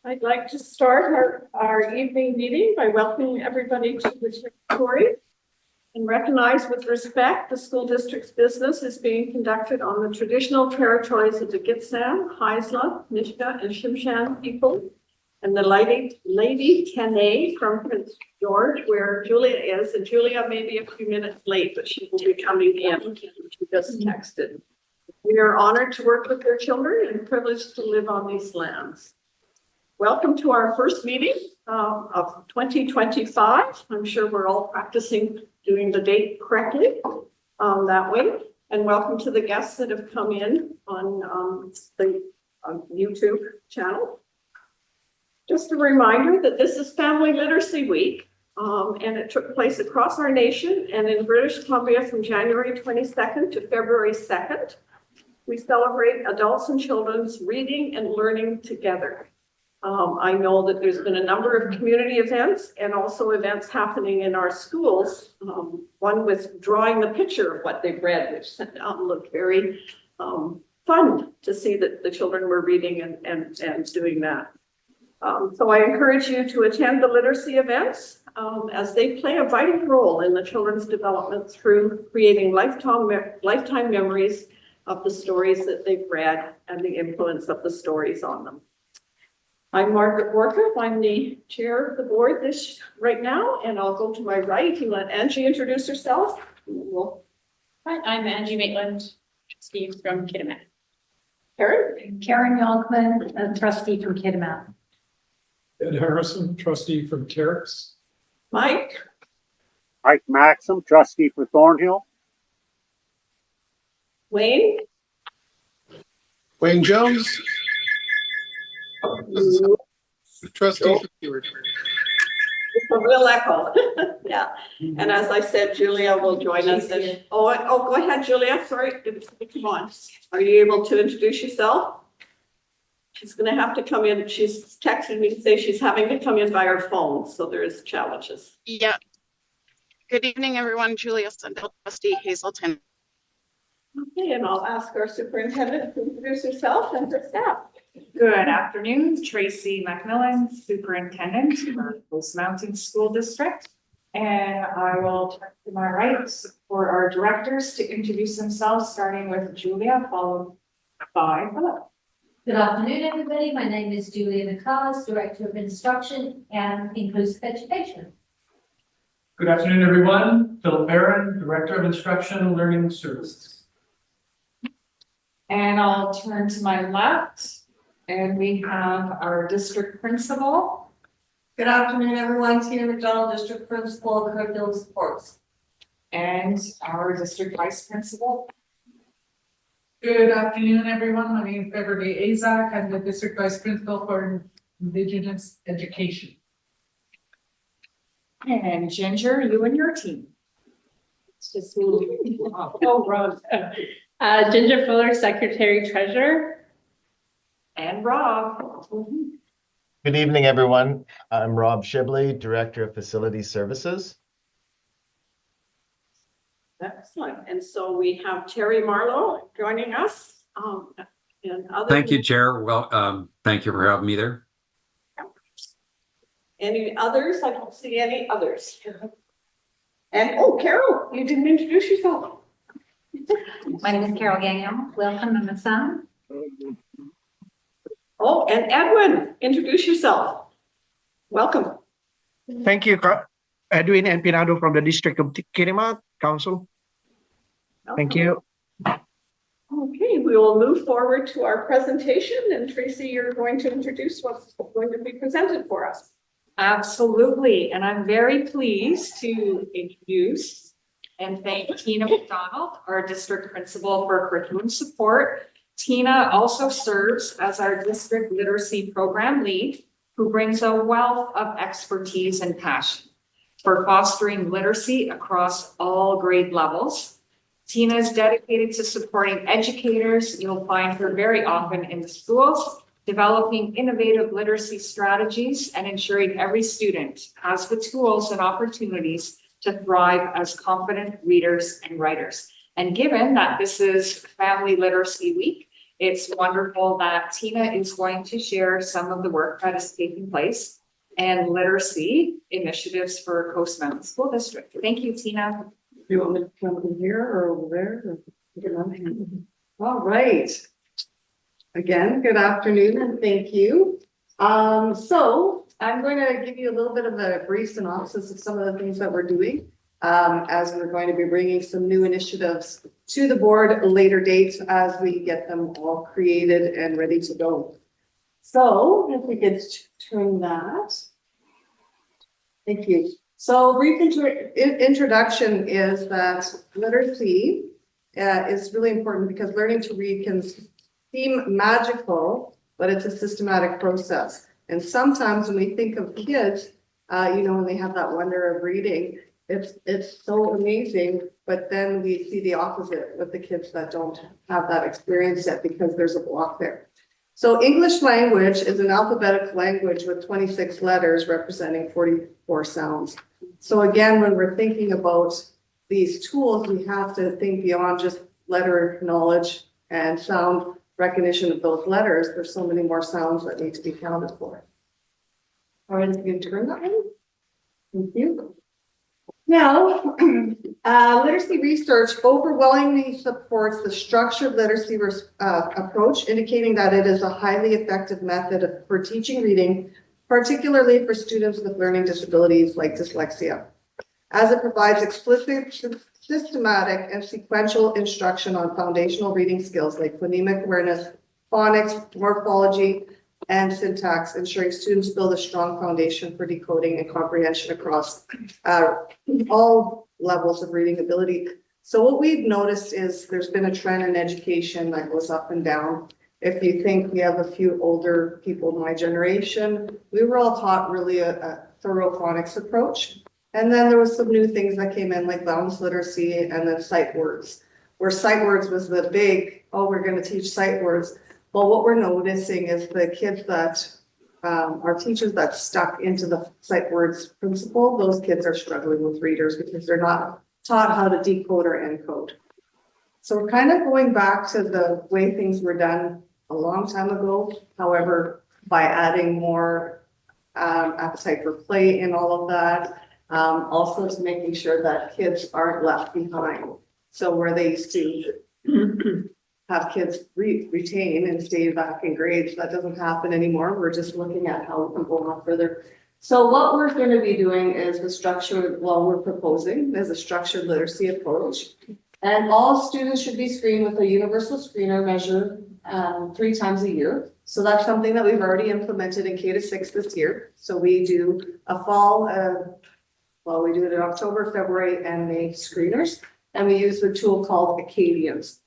I'd like to start our evening meeting by welcoming everybody to the territory and recognize with respect the school district's business is being conducted on the traditional territories of the Gitxsan, Haisla, Nisga'a, and Tsimshian people, and the Lady Tene from Prince George, where Julia is. And Julia may be a few minutes late, but she will be coming in. She just texted. We are honored to work with their children and privileged to live on these lands. Welcome to our first meeting of 2025. I'm sure we're all practicing doing the date correctly that way. And welcome to the guests that have come in on the YouTube channel. Just a reminder that this is Family Literacy Week, and it took place across our nation and in British Columbia from January 22nd to February 2nd. We celebrate adults and children's reading and learning together. I know that there's been a number of community events and also events happening in our schools. One with drawing the picture of what they've read, which looked very fun to see that the children were reading and doing that. So I encourage you to attend the literacy events as they play a vital role in the children's development through creating lifetime memories of the stories that they've read and the influence of the stories on them. I'm Margaret Warkup. I'm the chair of the board right now, and I'll go to my right and let Angie introduce herself. Hi, I'm Angie Maitland, trustee from Kitimat. Karen Yonkman, a trustee from Kitimat. Ed Harrison, trustee from Carrots. Mike Maxim, trustee for Thornhill. Wayne Jones, trustee for Stewart. It's a real echo. Yeah. And as I said, Julia will join us. Oh, go ahead, Julia. Sorry. Come on. Are you able to introduce yourself? She's going to have to come in. She's texted me to say she's having to come in by her phone. So there's challenges. Yeah. Good evening, everyone. Julia Sundell, trustee Hazelton. Okay, and I'll ask our superintendent to introduce herself and her staff. Good afternoon, Tracy McMillan, superintendent of Coast Mountain School District. And I will turn to my right for our directors to introduce themselves, starting with Julia, followed by Philip. Good afternoon, everybody. My name is Julia Nicholas, Director of Instruction and Inclusive Education. Good afternoon, everyone. Philip Barron, Director of Instruction and Learning Services. And I'll turn to my left, and we have our district principal. Good afternoon, everyone. Tina McDonald, District Principal of Curriculum Supports. And our district vice principal. Good afternoon, everyone. My name is Beverly Azak. I'm the District Vice Principal for Indigenous Education. And Ginger, you and your team. It's just me. Oh, Rob. Ginger Fuller, Secretary Treasurer. And Rob. Good evening, everyone. I'm Rob Shibley, Director of Facility Services. Excellent. And so we have Terry Marlowe joining us. And other Thank you, Chair. Well, thank you for having me there. Any others? I don't see any others. And oh, Carol, you didn't introduce yourself. My name is Carol Gagnon. Welcome, Mama Sam. Oh, and Edwin, introduce yourself. Welcome. Thank you, Edwin and Pinado from the District of Kitimat Council. Thank you. Okay, we will move forward to our presentation, and Tracy, you're going to introduce what's going to be presented for us. Absolutely, and I'm very pleased to introduce and thank Tina McDonald, our district principal for curriculum support. Tina also serves as our district literacy program lead, who brings a wealth of expertise and passion for fostering literacy across all grade levels. Tina is dedicated to supporting educators. You'll find her very often in the schools, developing innovative literacy strategies and ensuring every student has the tools and opportunities to thrive as confident readers and writers. And given that this is Family Literacy Week, It's wonderful that Tina is going to share some of the work that is taking place and literacy initiatives for Coast Mountain School District. Thank you, Tina. Do you want me to come in here or over there? All right. Again, good afternoon and thank you. So I'm going to give you a little bit of a brief synopsis of some of the things that we're doing. As we're going to be bringing some new initiatives to the board at a later date as we get them all created and ready to go. So if we could turn that. Thank you. So brief introduction is that literacy is really important because learning to read can seem magical, but it's a systematic process. And sometimes when we think of kids, when they have that wonder of reading, it's so amazing, but then we see the opposite with the kids that don't have that experience yet because there's a block there. So English language is an alphabetical language with 26 letters representing 44 sounds. So again, when we're thinking about these tools, we have to think beyond just letter knowledge and sound recognition of those letters. There's so many more sounds that need to be counted for. All right, if you can turn that one. Thank you. Now, literacy research overwhelmingly supports the structured literacy approach, indicating that it is a highly effective method for teaching reading, particularly for students with learning disabilities like dyslexia, as it provides explicit, systematic, and sequential instruction on foundational reading skills like phonemic awareness, phonics, morphology, and syntax, ensuring students build a strong foundation for decoding and comprehension across all levels of reading ability. So what we've noticed is there's been a trend in education that goes up and down. If you think we have a few older people in my generation, we were all taught really a thorough phonics approach. And then there was some new things that came in like boundless literacy and then sight words, where sight words was the big, oh, we're going to teach sight words. Well, what we're noticing is the kids that are teachers that stuck into the sight words principle, those kids are struggling with readers because they're not taught how to decode or encode. So we're kind of going back to the way things were done a long time ago. However, by adding more appetite for play in all of that, also to making sure that kids aren't left behind. So where they used to have kids retain and stay back in grades, that doesn't happen anymore. We're just looking at how we can go on further. So what we're going to be doing is we're proposing is a structured literacy approach. And all students should be screened with a universal screener measure 3 times a year. So that's something that we've already implemented in K-6 this year. So we do a fall, we do it in October, February, and May screeners. And we use the tool called Acadians.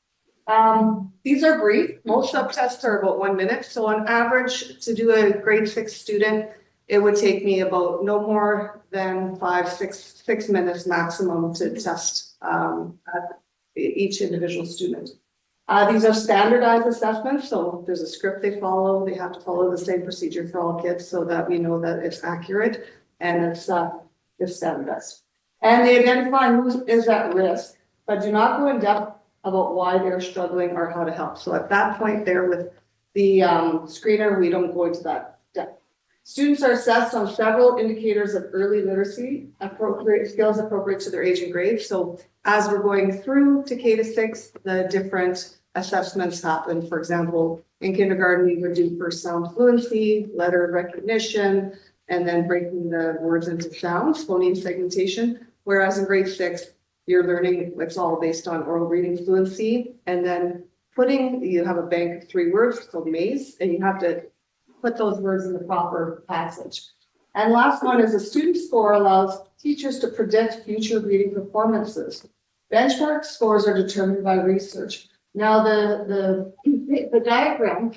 These are brief. Most subtests are about 1 minute. So on average, to do a grade 6 student, it would take me about no more than 6 minutes maximum to test each individual student. These are standardized assessments. So there's a script they follow. They have to follow the same procedure for all kids so that we know that it's accurate and it's standardized. And they identify who is at risk, but do not go in depth about why they're struggling or how to help. So at that point there with the screener, we don't go into that depth. Students are assessed on several indicators of early literacy, appropriate skills appropriate to their age and grade. So as we're going through to K-6, the different assessments happen. For example, in kindergarten, we would do first sound fluency, letter recognition, and then breaking the words into sounds, phoneme segmentation. Whereas in grade 6, you're learning, it's all based on oral reading fluency. And then you have a bank of 3 words called maze, and you have to put those words in the proper passage. And last one is a student score allows teachers to predict future reading performances. Benchmark scores are determined by research. Now the diagram,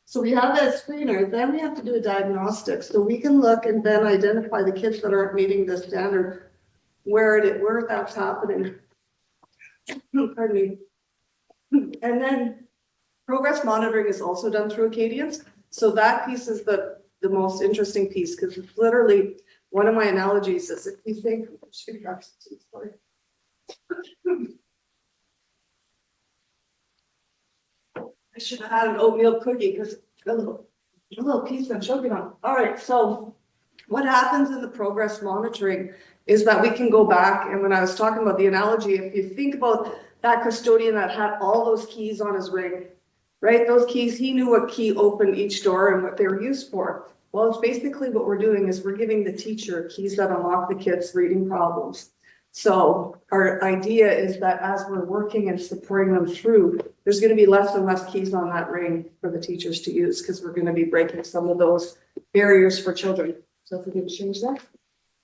so we have that screener, then we have to do a diagnostic. So we can look and then identify the kids that aren't meeting the standard, where that's happening. Pardon me. And then progress monitoring is also done through Acadians. So that piece is the most interesting piece because it's literally one of my analogies is if you think, I should have had an oatmeal cookie because a little piece I'm choking on. All right, so what happens in the progress monitoring is that we can go back, and when I was talking about the analogy, if you think about that custodian that had all those keys on his ring, right? Those keys, he knew what key opened each door and what they were used for. Well, it's basically what we're doing is we're giving the teacher keys that unlock the kids' reading problems. So our idea is that as we're working and supporting them through, there's going to be less and less keys on that ring for the teachers to use because we're going to be breaking some of those barriers for children. So if we can change that.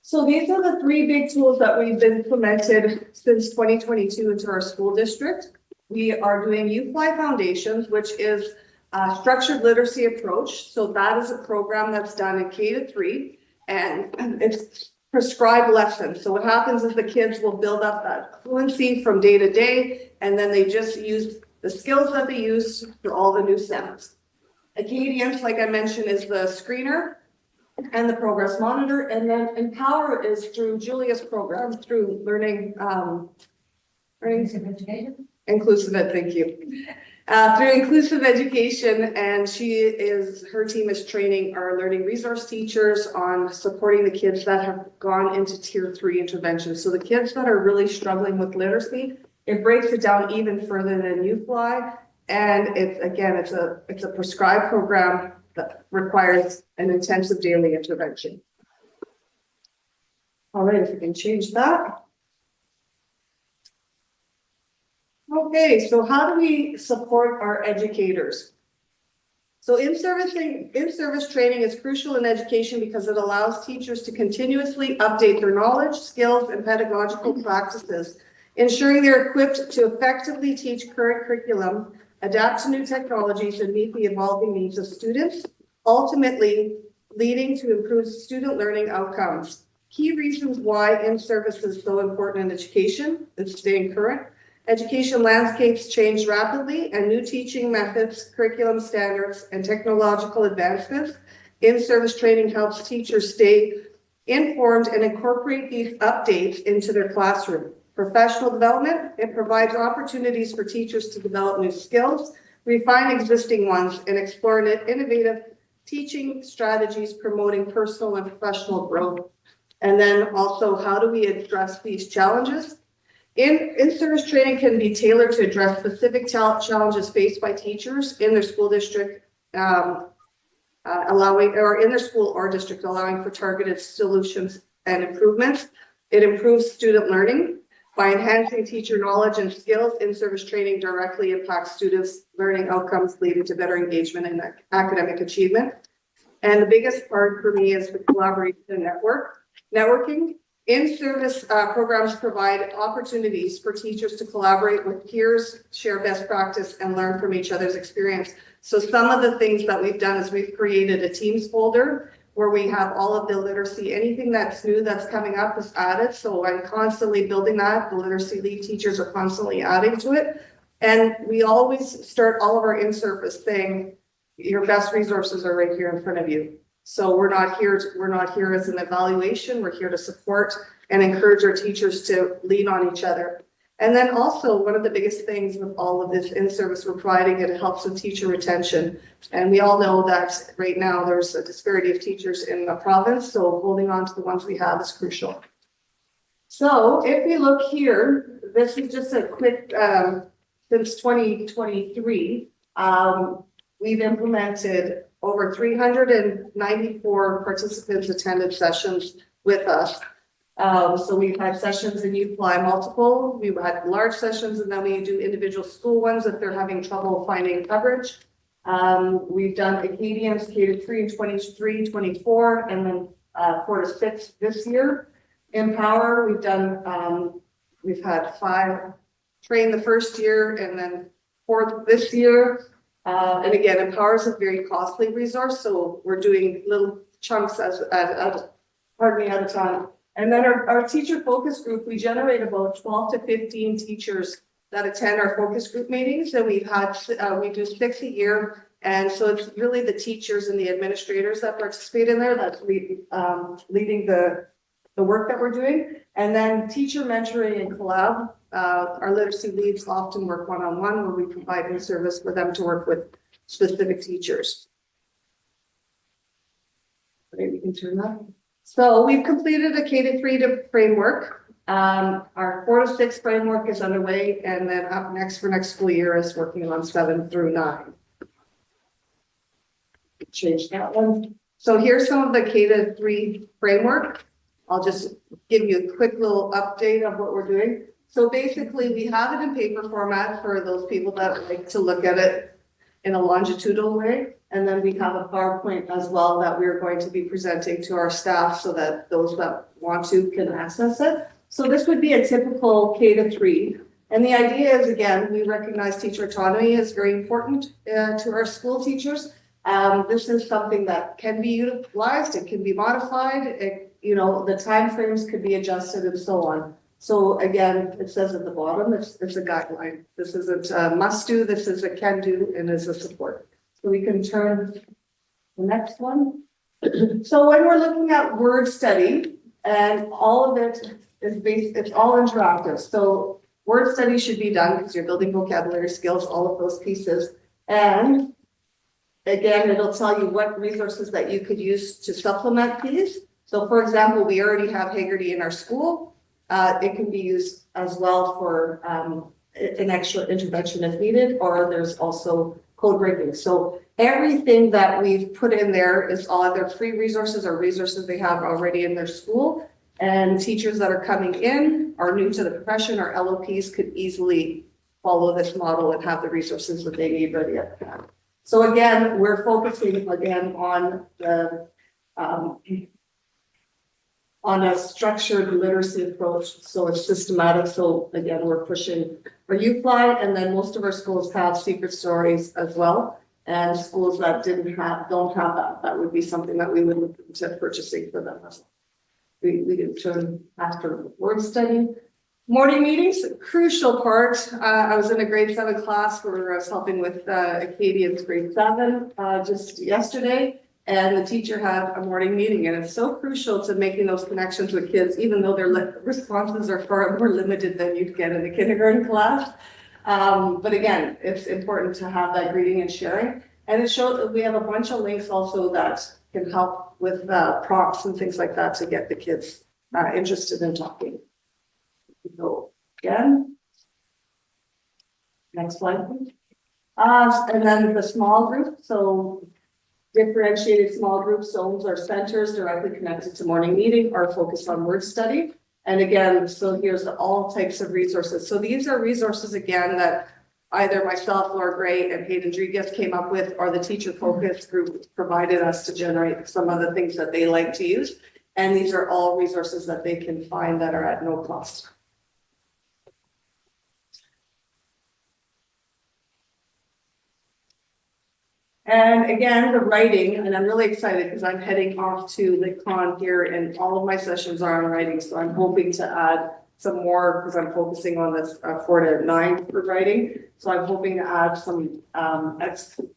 So these are the three big tools that we've implemented since 2022 into our school district. We are doing UFly Foundations, which is a structured literacy approach. So that is a program that's done in K-3, and it's prescribed lessons. So what happens is the kids will build up that fluency from day to day, and then they just use the skills that they use for all the new sounds. Acadians, like I mentioned, is the screener and the progress monitor, and then Empower is through Julia's program through learning inclusive ed, thank you. Through inclusive education, and her team is training our learning resource teachers on supporting the kids that have gone into tier 3 intervention. So the kids that are really struggling with literacy, it breaks it down even further than UFly, and it's a prescribed program that requires an intensive daily intervention. All right, if we can change that. Okay, so how do we support our educators? So in-service training is crucial in education because it allows teachers to continuously update their knowledge, skills, and pedagogical practices, ensuring they're equipped to effectively teach current curriculum, adapt to new technologies, and meet the evolving needs of students, ultimately leading to improved student learning outcomes. Key reasons why in-service is so important in education is staying current. Education landscapes change rapidly, and new teaching methods, curriculum standards, and technological advancements. In-service training helps teachers stay informed and incorporate these updates into their classroom. Professional development, it provides opportunities for teachers to develop new skills, refine existing ones, and explore innovative teaching strategies promoting personal and professional growth. And then also, how do we address these challenges? In-service training can be tailored to address specific challenges faced by teachers in their school district, in their school or district, allowing for targeted solutions and improvements. It improves student learning. By enhancing teacher knowledge and skills, in-service training directly impacts students' learning outcomes, leading to better engagement and academic achievement. And the biggest part for me is the collaboration and networking. In-service programs provide opportunities for teachers to collaborate with peers, share best practice, and learn from each other's experience. So some of the things that we've done is we've created a Teams folder where we have all of the literacy, anything that's new that's coming up is added. So I'm constantly building that. The literacy lead teachers are constantly adding to it. And we always start all of our in-service saying, your best resources are right here in front of you. So we're not here as an evaluation. We're here to support and encourage our teachers to lean on each other. And then also one of the biggest things with all of this in-service we're providing, it helps with teacher retention. And we all know that right now there's a disparity of teachers in the province. So holding on to the ones we have is crucial. So if we look here, this is just a quick, since 2023, we've implemented over 394 participants attended sessions with us. So we've had sessions in UFly multiple, we've had large sessions, and then we do individual school ones if they're having trouble finding coverage. We've done Acadians K-3 in 23, 24, and then 4 to 6 this year. Empower, we've had 5 train the first year and then 4 this year. And again, Empower is a very costly resource, so we're doing little chunks at a time. And then our teacher focus group, we generate about 12 to 15 teachers that attend our focus group meetings, and we do 6 a year. And so it's really the teachers and the administrators that participate in there that's leading the the work that we're doing. And then teacher mentoring and collab. Our literacy leads often work one-on-one where we provide a service for them to work with specific teachers. Okay, we can turn that. So we've completed a K-3 framework. Our 4-6 framework is underway, and then up next for next school year is working on 7 through 9. Change that one. So here's some of the K-3 framework. I'll just give you a quick little update of what we're doing. So basically, we have it in paper format for those people that like to look at it in a longitudinal way. And then we have a PowerPoint as well that we're going to be presenting to our staff so that those that want to can access it. So this would be a typical K-3. And the idea is, again, we recognize teacher autonomy is very important to our school teachers. This is something that can be utilized, it can be modified, the timeframes could be adjusted and so on. So again, it says at the bottom, it's a guideline. This isn't a must do, this is a can do and is a support. So we can turn the next one. So when we're looking at word study, and all of it is based, it's all interactive. So word study should be done because you're building vocabulary skills, all of those pieces. And again, it'll tell you what resources that you could use to supplement these. So for example, we already have Haggerty in our school. It can be used as well for an extra intervention if needed, or there's also code breaking. So everything that we've put in there is either free resources or resources they have already in their school. And teachers that are coming in are new to the profession or LOPs could easily follow this model and have the resources that they need ready at hand. So again, we're focusing again on the on a structured literacy approach, so it's systematic. So again, we're pushing for UFly, and then most of our schools have secret stories as well. And schools that don't have that would be something that we would look into purchasing for them as well. We can turn after word study. Morning meetings, a crucial part. I was in a grade 7 class where I was helping with Acadian's grade 7 just yesterday. And the teacher had a morning meeting, and it's so crucial to making those connections with kids, even though their responses are far more limited than you'd get in a kindergarten class. But again, it's important to have that greeting and sharing. And it shows that we have a bunch of links also that can help with prompts and things like that to get the kids interested in talking. So again, next slide, please. And then the small group. So differentiated small group zones or centers directly connected to morning meeting are focused on word study. And again, so here's all types of resources. So these are resources again that either myself, Laura Gray, and Hayden Rodriguez came up with, or the teacher focus group provided us to generate some of the things that they like to use. And these are all resources that they can find that are at no cost. And again, the writing, and I'm really excited because I'm heading off to LitCon here and all of my sessions are on writing. So I'm hoping to add some more because I'm focusing on this 4 to 9 for writing. So I'm hoping to add some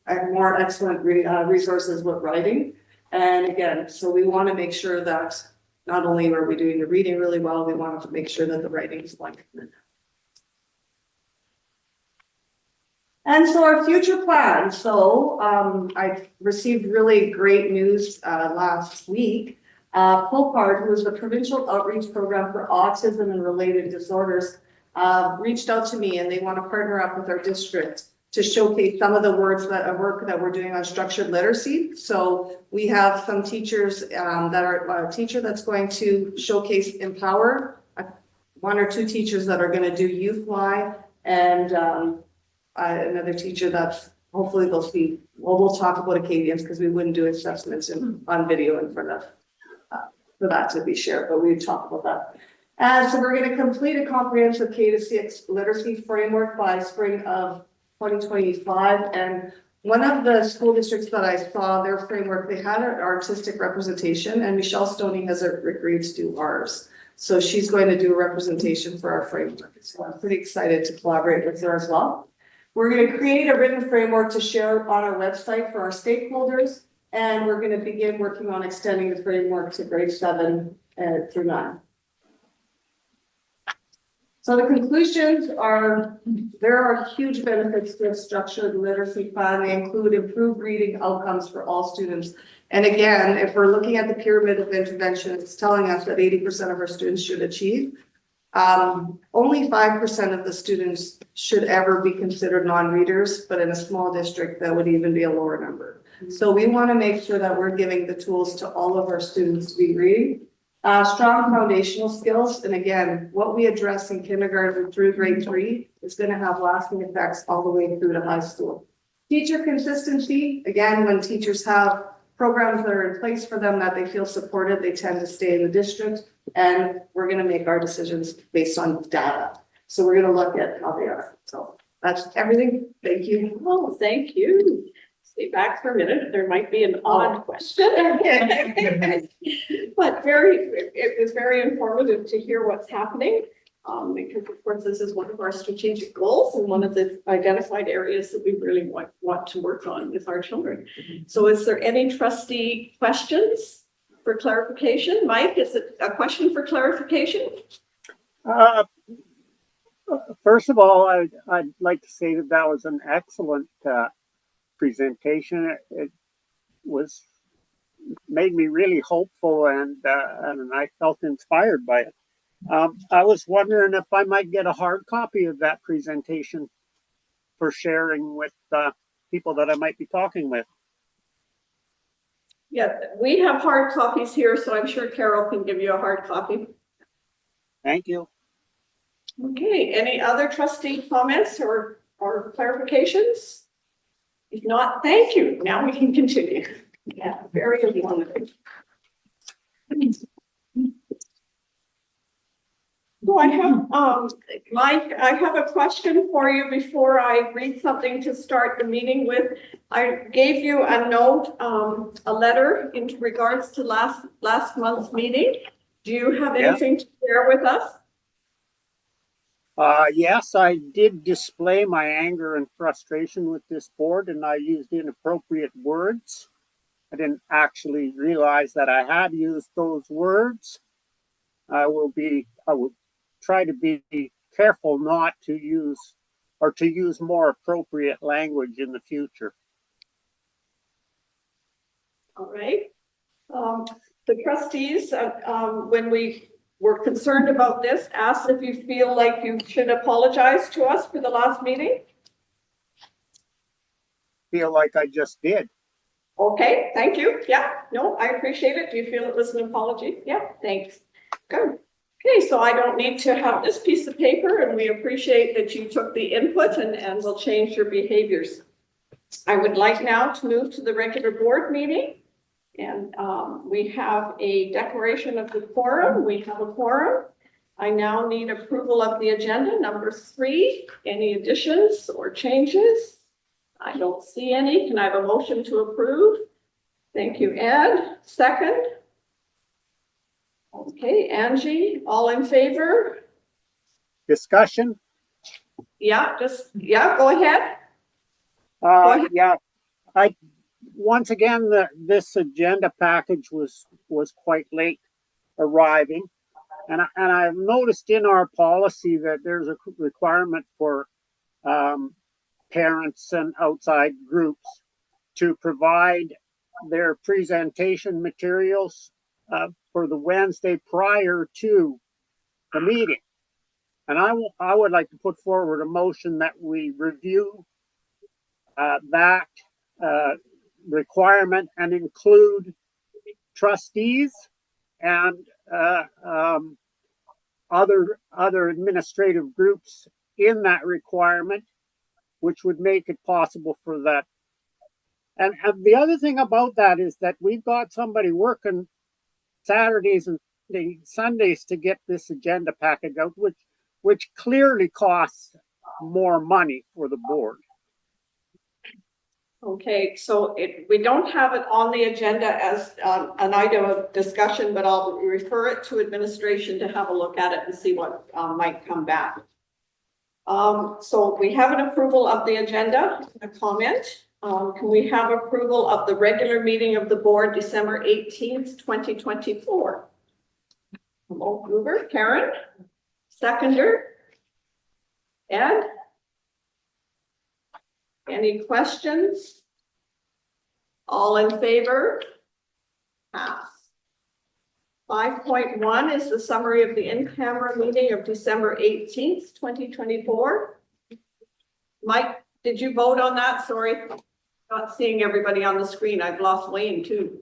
more excellent resources with writing. And again, so we want to make sure that not only are we doing the reading really well, we want to make sure that the writing is like. And so our future plans. So I received really great news last week. POPARD, who is the Provincial Outreach Program for Autism and Related Disorders, reached out to me and they want to partner up with our district to showcase some of the work that we're doing on structured literacy. So we have some teachers that are a teacher that's going to showcase Empower, 1 or 2 teachers that are going to do YouthFly, and another teacher that's hopefully they'll see. Well, we'll talk about Acadians because we wouldn't do assessments on video in front of for that to be shared, but we talk about that. So we're going to complete a comprehensive K-6 literacy framework by spring of 2025. And one of the school districts that I saw their framework, they had an artistic representation, and Michelle Stoney has agreed to do ours. So she's going to do a representation for our framework. So I'm pretty excited to collaborate with her as well. We're going to create a written framework to share on our website for our stakeholders. And we're going to begin working on extending the framework to grade 7 through 9. So the conclusions are, there are huge benefits to a structured literacy plan. They include improved reading outcomes for all students. And again, if we're looking at the pyramid of intervention, it's telling us that 80% of our students should achieve. Only 5% of the students should ever be considered non-readers, but in a small district, that would even be a lower number. So we want to make sure that we're giving the tools to all of our students to be reading. Strong foundational skills, and again, what we address in kindergarten through grade 3 is going to have lasting effects all the way through to high school. Teacher consistency, again, when teachers have programs that are in place for them that they feel supported, they tend to stay in the district, and we're going to make our decisions based on data. So we're going to look at how they are. So that's everything. Thank you. Oh, thank you. Stay back for a minute. There might be an odd question. But it was very informative to hear what's happening. Because of course, this is one of our strategic goals and one of the identified areas that we really want to work on with our children. So is there any trustee questions for clarification? Mike, is it a question for clarification? First of all, I'd like to say that that was an excellent presentation. It made me really hopeful, and I felt inspired by it. I was wondering if I might get a hard copy of that presentation for sharing with people that I might be talking with. Yeah, we have hard copies here, so I'm sure Carol can give you a hard copy. Thank you. Okay, any other trustee comments or clarifications? If not, thank you. Now we can continue. Yeah, very informative. So I have, Mike, I have a question for you before I read something to start the meeting with. I gave you a note, a letter in regards to last month's meeting. Do you have anything to share with us? Yes, I did display my anger and frustration with this board, and I used inappropriate words. I didn't actually realize that I had used those words. I will try to be careful not to use, or to use more appropriate language in the future. All right. The trustees, when we were concerned about this, asked if you feel like you should apologize to us for the last meeting. Feel like I just did. Okay, thank you. Yeah, no, I appreciate it. Do you feel it was an apology? Yeah, thanks. Good. Okay, so I don't need to have this piece of paper, and we appreciate that you took the input and will change your behaviors. I would like now to move to the regular board meeting. And we have a declaration of the quorum. We have a quorum. I now need approval of the agenda. Number 3, any additions or changes? I don't see any. Can I have a motion to approve? Thank you, Ed. Second. Okay, Angie, all in favor? Discussion? Yeah, go ahead. Go ahead. Yeah, once again, this agenda package was quite late arriving, and I've noticed in our policy that there's a requirement for parents and outside groups to provide their presentation materials for the Wednesday prior to the meeting. And I would like to put forward a motion that we review that requirement and include trustees and other administrative groups in that requirement, which would make it possible for that. And the other thing about that is that we've got somebody working Saturdays and Sundays to get this agenda package out, which clearly costs more money for the board. Okay, so we don't have it on the agenda as an item of discussion, but I'll refer it to administration to have a look at it and see what might come back. So we have an approval of the agenda, a comment. Can we have approval of the regular meeting of the board December 18th, 2024? Mover, Karen. Seconder. Ed? Any questions? All in favor? Pass. 5.1 is the summary of the in-camera meeting of December 18th, 2024. Mike, did you vote on that? Sorry, not seeing everybody on the screen. I've lost Wayne too.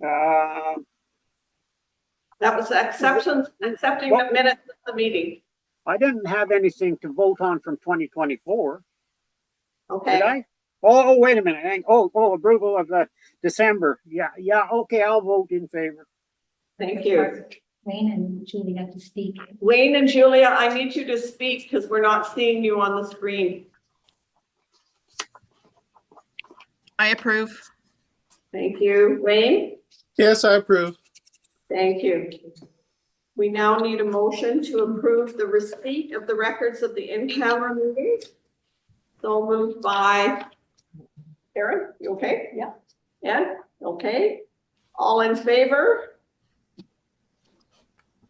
Uh, That was accepting the minutes of the meeting. I didn't have anything to vote on from 2024, did Okay, I? Oh, wait a minute. Oh, approval of the December. Yeah, okay, I'll vote in favor. thank you. Wayne and Julie have to speak. Wayne and Julia, I need you to speak because we're not seeing you on the screen. I approve. Thank you. Wayne? Yes, I approve. Thank you. We now need a motion to approve the receipt of the records of the in-camera meeting. So moved by Karen, you okay? Yeah. Ed, okay. All in favor?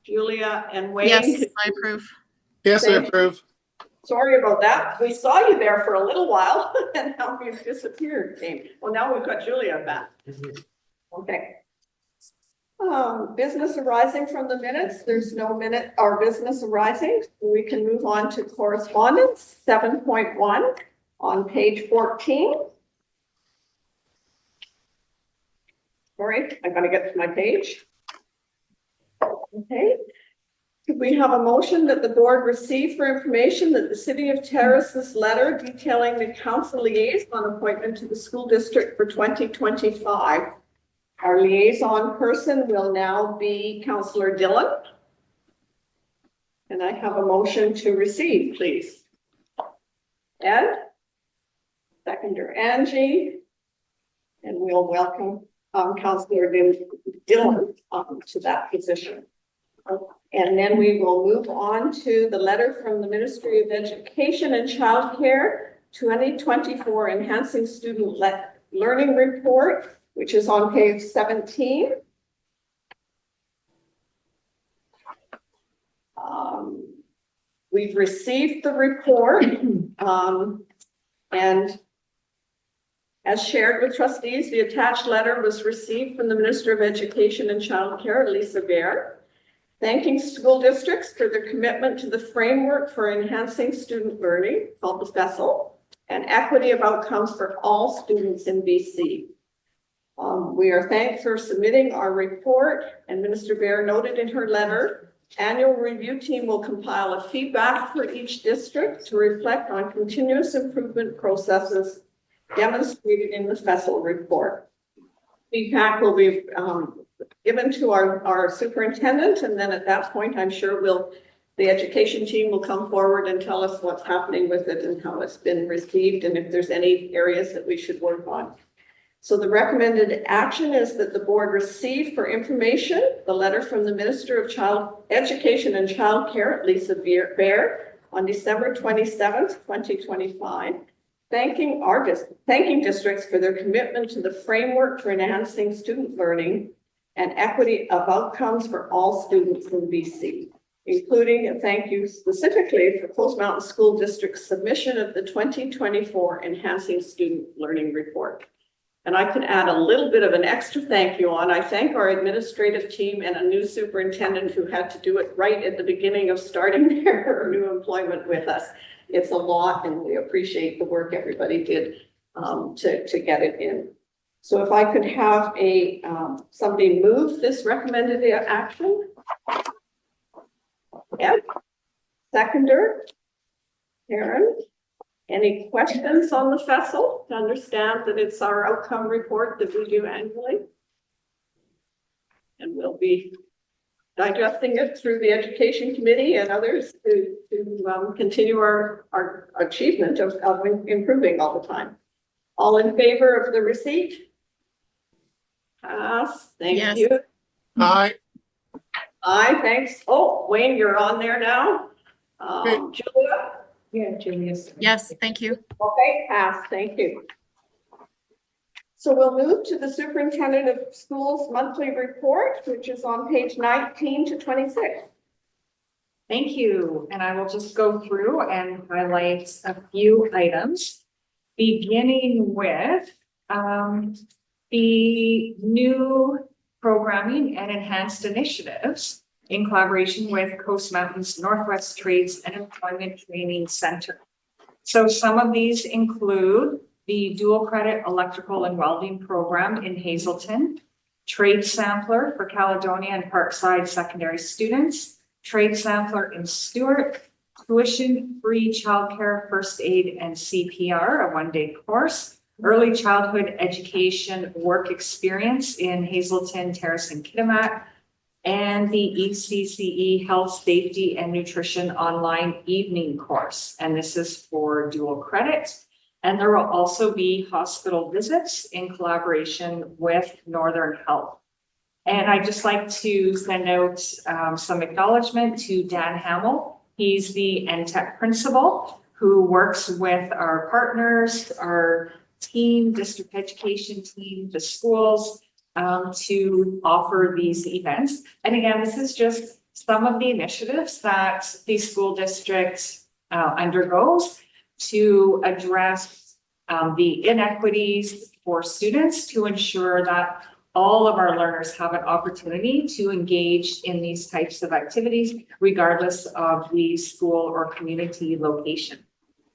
Julia and Wayne? Yes, I approve. Yes, I Thank you. approve. Sorry about that. We saw you there for a little while and now you've disappeared, James. Well, now we've got Julia back. Okay. Business arising from the minutes. There's no minute or business arising. We can move on to correspondence, 7.1 on page 14. Sorry, I gotta get to my page. Okay. Could we have a motion that the board receive for information that the City of Terrace's letter detailing the council liaison appointment to the school district for 2025. Our liaison person will now be Councillor Dillon. And I have a motion to receive, please. Ed? Seconder Angie. And we'll welcome Councillor Dillon to that position. And then we will move on to the letter from the Ministry of Education and Childcare 2024 Enhancing Student Learning Report, which is on page 17. We've received the report and as shared with trustees, the attached letter was received from the Minister of Education and Childcare, Lisa Bear, thanking school districts for their commitment to the framework for enhancing student learning, called the FESL, and equity of outcomes for all students in BC. We are thanked for submitting our report, and Minister Bear noted in her letter, annual review team will compile a feedback for each district to reflect on continuous improvement processes demonstrated in the FESL report. Feedback will be given to our superintendent, and then at that point, I'm sure the education team will come forward and tell us what's happening with it and how it's been received and if there's any areas that we should work on. So the recommended action is that the board receive for information the letter from the Minister of Education and Childcare, Lisa Bear, on December 27th, 2025, thanking districts for their commitment to the framework for enhancing student learning and equity of outcomes for all students in BC, including a thank you specifically for Coast Mountain School District's submission of the 2024 Enhancing Student Learning Report. And I could add a little bit of an extra thank you on. I thank our administrative team and a new superintendent who had to do it right at the beginning of starting their new employment with us. It's a lot, and we appreciate the work everybody did to get it in. So if I could have somebody move this recommended action. Ed, seconder, Karen. Any questions on the FESL to understand that it's our outcome report that we do annually? And we'll be digesting it through the education committee and others to continue our achievement of improving all the time. All in favor of the receipt? Pass. Thank you. Aye. Aye, thanks. Oh, Wayne, you're on there now. Julia? Yeah, Julius. Yes, thank you. Okay, pass. Thank you. So we'll move to the Superintendent of Schools monthly report, which is on page 19 to 26. Thank you. And I will just go through and highlight a few items, beginning with the new programming and enhanced initiatives in collaboration with Coast Mountains Northwest Trades and Employment Training Center. So some of these include the dual credit electrical and welding program in Hazelton, trade sampler for Caledonia and Parkside secondary students, trade sampler in Stewart, tuition-free childcare, first aid, and CPR, a one-day course, early childhood education work experience in Hazelton, Terrace, and Kitimat, and the ECCE Health, Safety, and Nutrition online evening course. And this is for dual credit. And there will also be hospital visits in collaboration with Northern Health. And I'd just like to send out some acknowledgement to Dan Hamill. He's the NTEC principal who works with our partners, our team, district education team, the schools, to offer these events. And again, this is just some of the initiatives that the school district undergoes to address the inequities for students, to ensure that all of our learners have an opportunity to engage in these types of activities, regardless of the school or community location.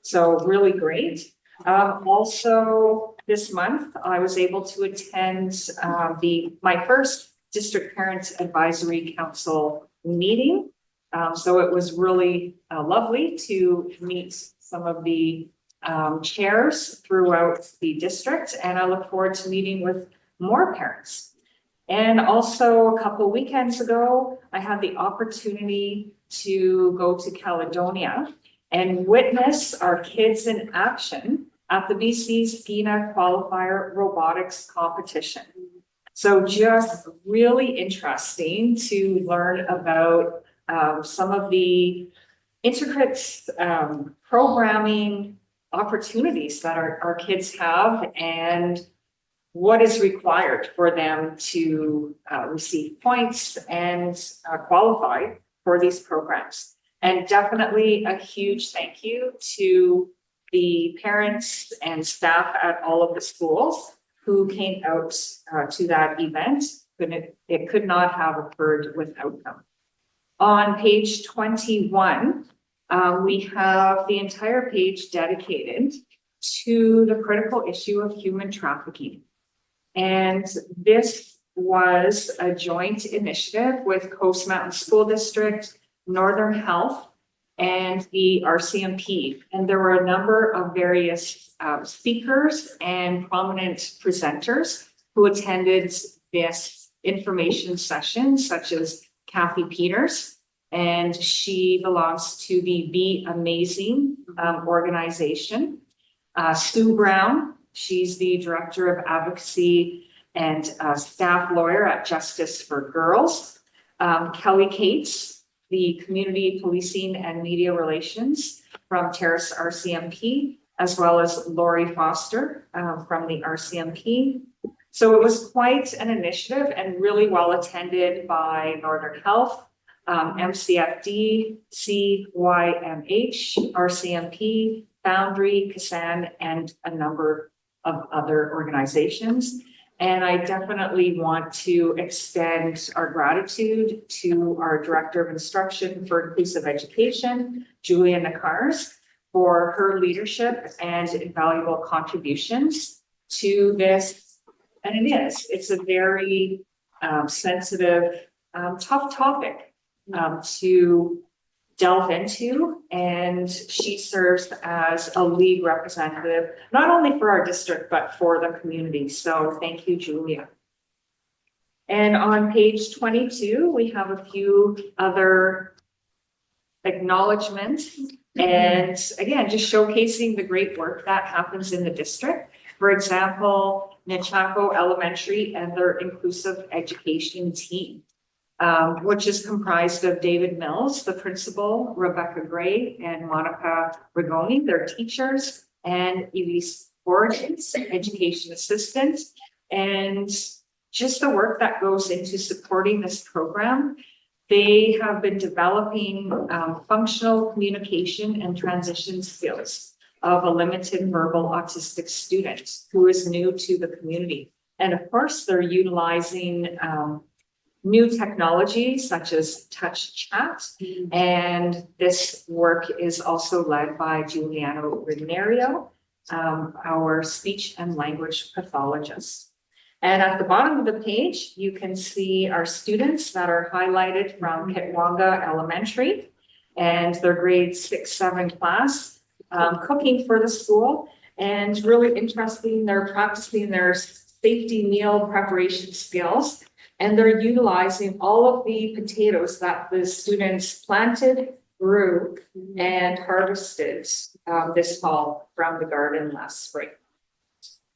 So really great. Also, this month, I was able to attend my first District Parents Advisory Council meeting. So it was really lovely to meet some of the chairs throughout the district, and I look forward to meeting with more parents. And also a couple of weekends ago, I had the opportunity to go to Caledonia and witness our kids in action at the BC's FINA Qualifier Robotics Competition. So just really interesting to learn about some of the intricate programming opportunities that our kids have and what is required for them to receive points and qualify for these programs. And definitely a huge thank you to the parents and staff at all of the schools who came out to that event. It could not have occurred without them. On page 21, we have the entire page dedicated to the critical issue of human trafficking. And this was a joint initiative with Coast Mountain School District, Northern Health, and the RCMP. And there were a number of various speakers and prominent presenters who attended this information session, such as Kathy Peters, and she belongs to the Be Amazing organization. Sue Brown, she's the Director of Advocacy and staff lawyer at Justice for Girls. Kelly Cates, the Community Policing and Media Relations from Terrace RCMP, as well as Lori Foster from the RCMP. So it was quite an initiative and really well attended by Northern Health, MCFD, CYMH, RCMP, Foundry, Kasan, and a number of other organizations. And I definitely want to extend our gratitude to our Director of Instruction for Inclusive Education, Julia Nakars, for her leadership and invaluable contributions to this. And it's a very sensitive, tough topic to delve into, and she serves as a lead representative, not only for our district, but for the community. So thank you, Julia. And on page 22, we have a few other acknowledgements. And again, just showcasing the great work that happens in the district. For example, Nechako Elementary and their inclusive education team, which is comprised of David Mills, the principal, Rebecca Gray, and Monica Rigoni, their teachers, and Elise coordinates, education assistant, and just the work that goes into supporting this program. They have been developing functional communication and transition skills of a limited verbal autistic student who is new to the community. And of course, they're utilizing new technology such as touch chat. And this work is also led by Giuliano Rinario, our speech and language pathologist. And at the bottom of the page, you can see our students that are highlighted from Kitwanga Elementary and their grade 6-7 class, cooking for the school. And really interesting, they're practicing their safety meal preparation skills. And they're utilizing all of the potatoes that the students planted, grew, and harvested this fall from the garden last spring.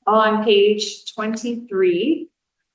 On page 23,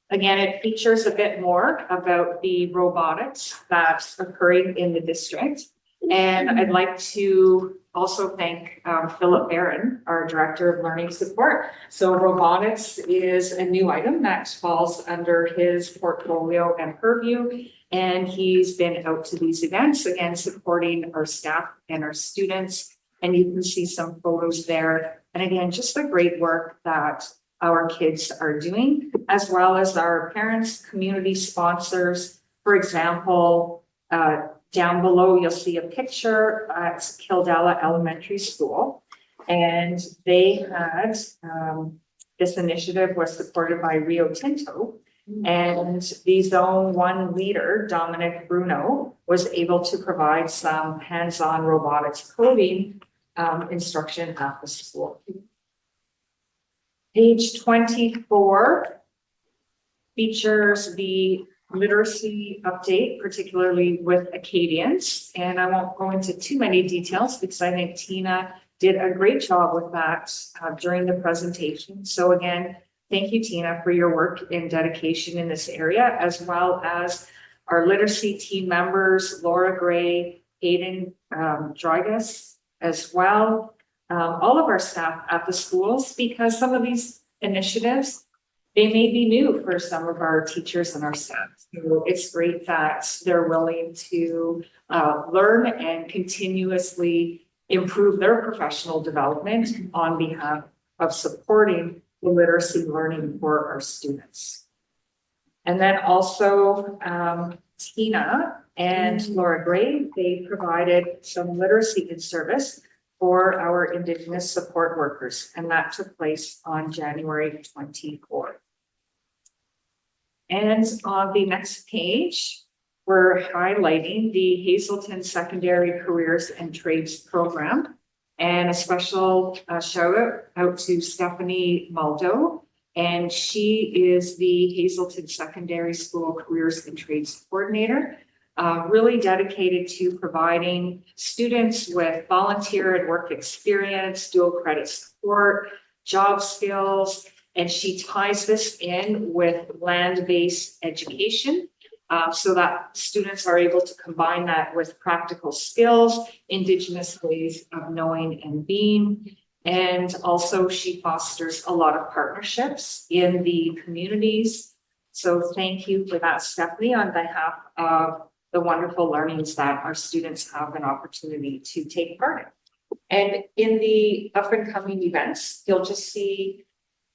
again, it features a bit more about the robotics that's occurring in the district. And I'd like to also thank Philip Barron, our Director of Learning Support. So robotics is a new item that falls under his portfolio and purview. And he's been out to these events, again, supporting our staff and our students. And you can see some photos there. And again, just the great work that our kids are doing, as well as our parents, community sponsors. For example, down below, you'll see a picture at Kildella Elementary School. And they had, this initiative was supported by Rio Tinto. And the Zone 1 leader, Dominic Bruno, was able to provide some hands-on robotics coding instruction at the school. Page 24 features the literacy update, particularly with Acadians. And I won't go into too many details because I think Tina did a great job with that during the presentation. So again, thank you, Tina, for your work and dedication in this area, as well as our literacy team members, Laura Gray, Hayden Dragas, as well. All of our staff at the schools, because some of these initiatives, they may be new for some of our teachers and our staff. So it's great that they're willing to learn and continuously improve their professional development on behalf of supporting the literacy learning for our students. And then also Tina and Laura Gray, they provided some literacy in service for our Indigenous support workers, and that took place on January 24th. And on the next page, we're highlighting the Hazelton Secondary Careers and Trades Program, and a special shout out to Stephanie Maldo, and she is the Hazelton Secondary School Careers and Trades Coordinator. Really dedicated to providing students with volunteer and work experience, dual credit support, job skills, and she ties this in with land-based education so that students are able to combine that with practical skills, Indigenous ways of knowing and being. And also she fosters a lot of partnerships in the communities. So thank you for that, Stephanie, on behalf of the wonderful learnings that our students have an opportunity to take part in. And in the up and coming events, you'll just see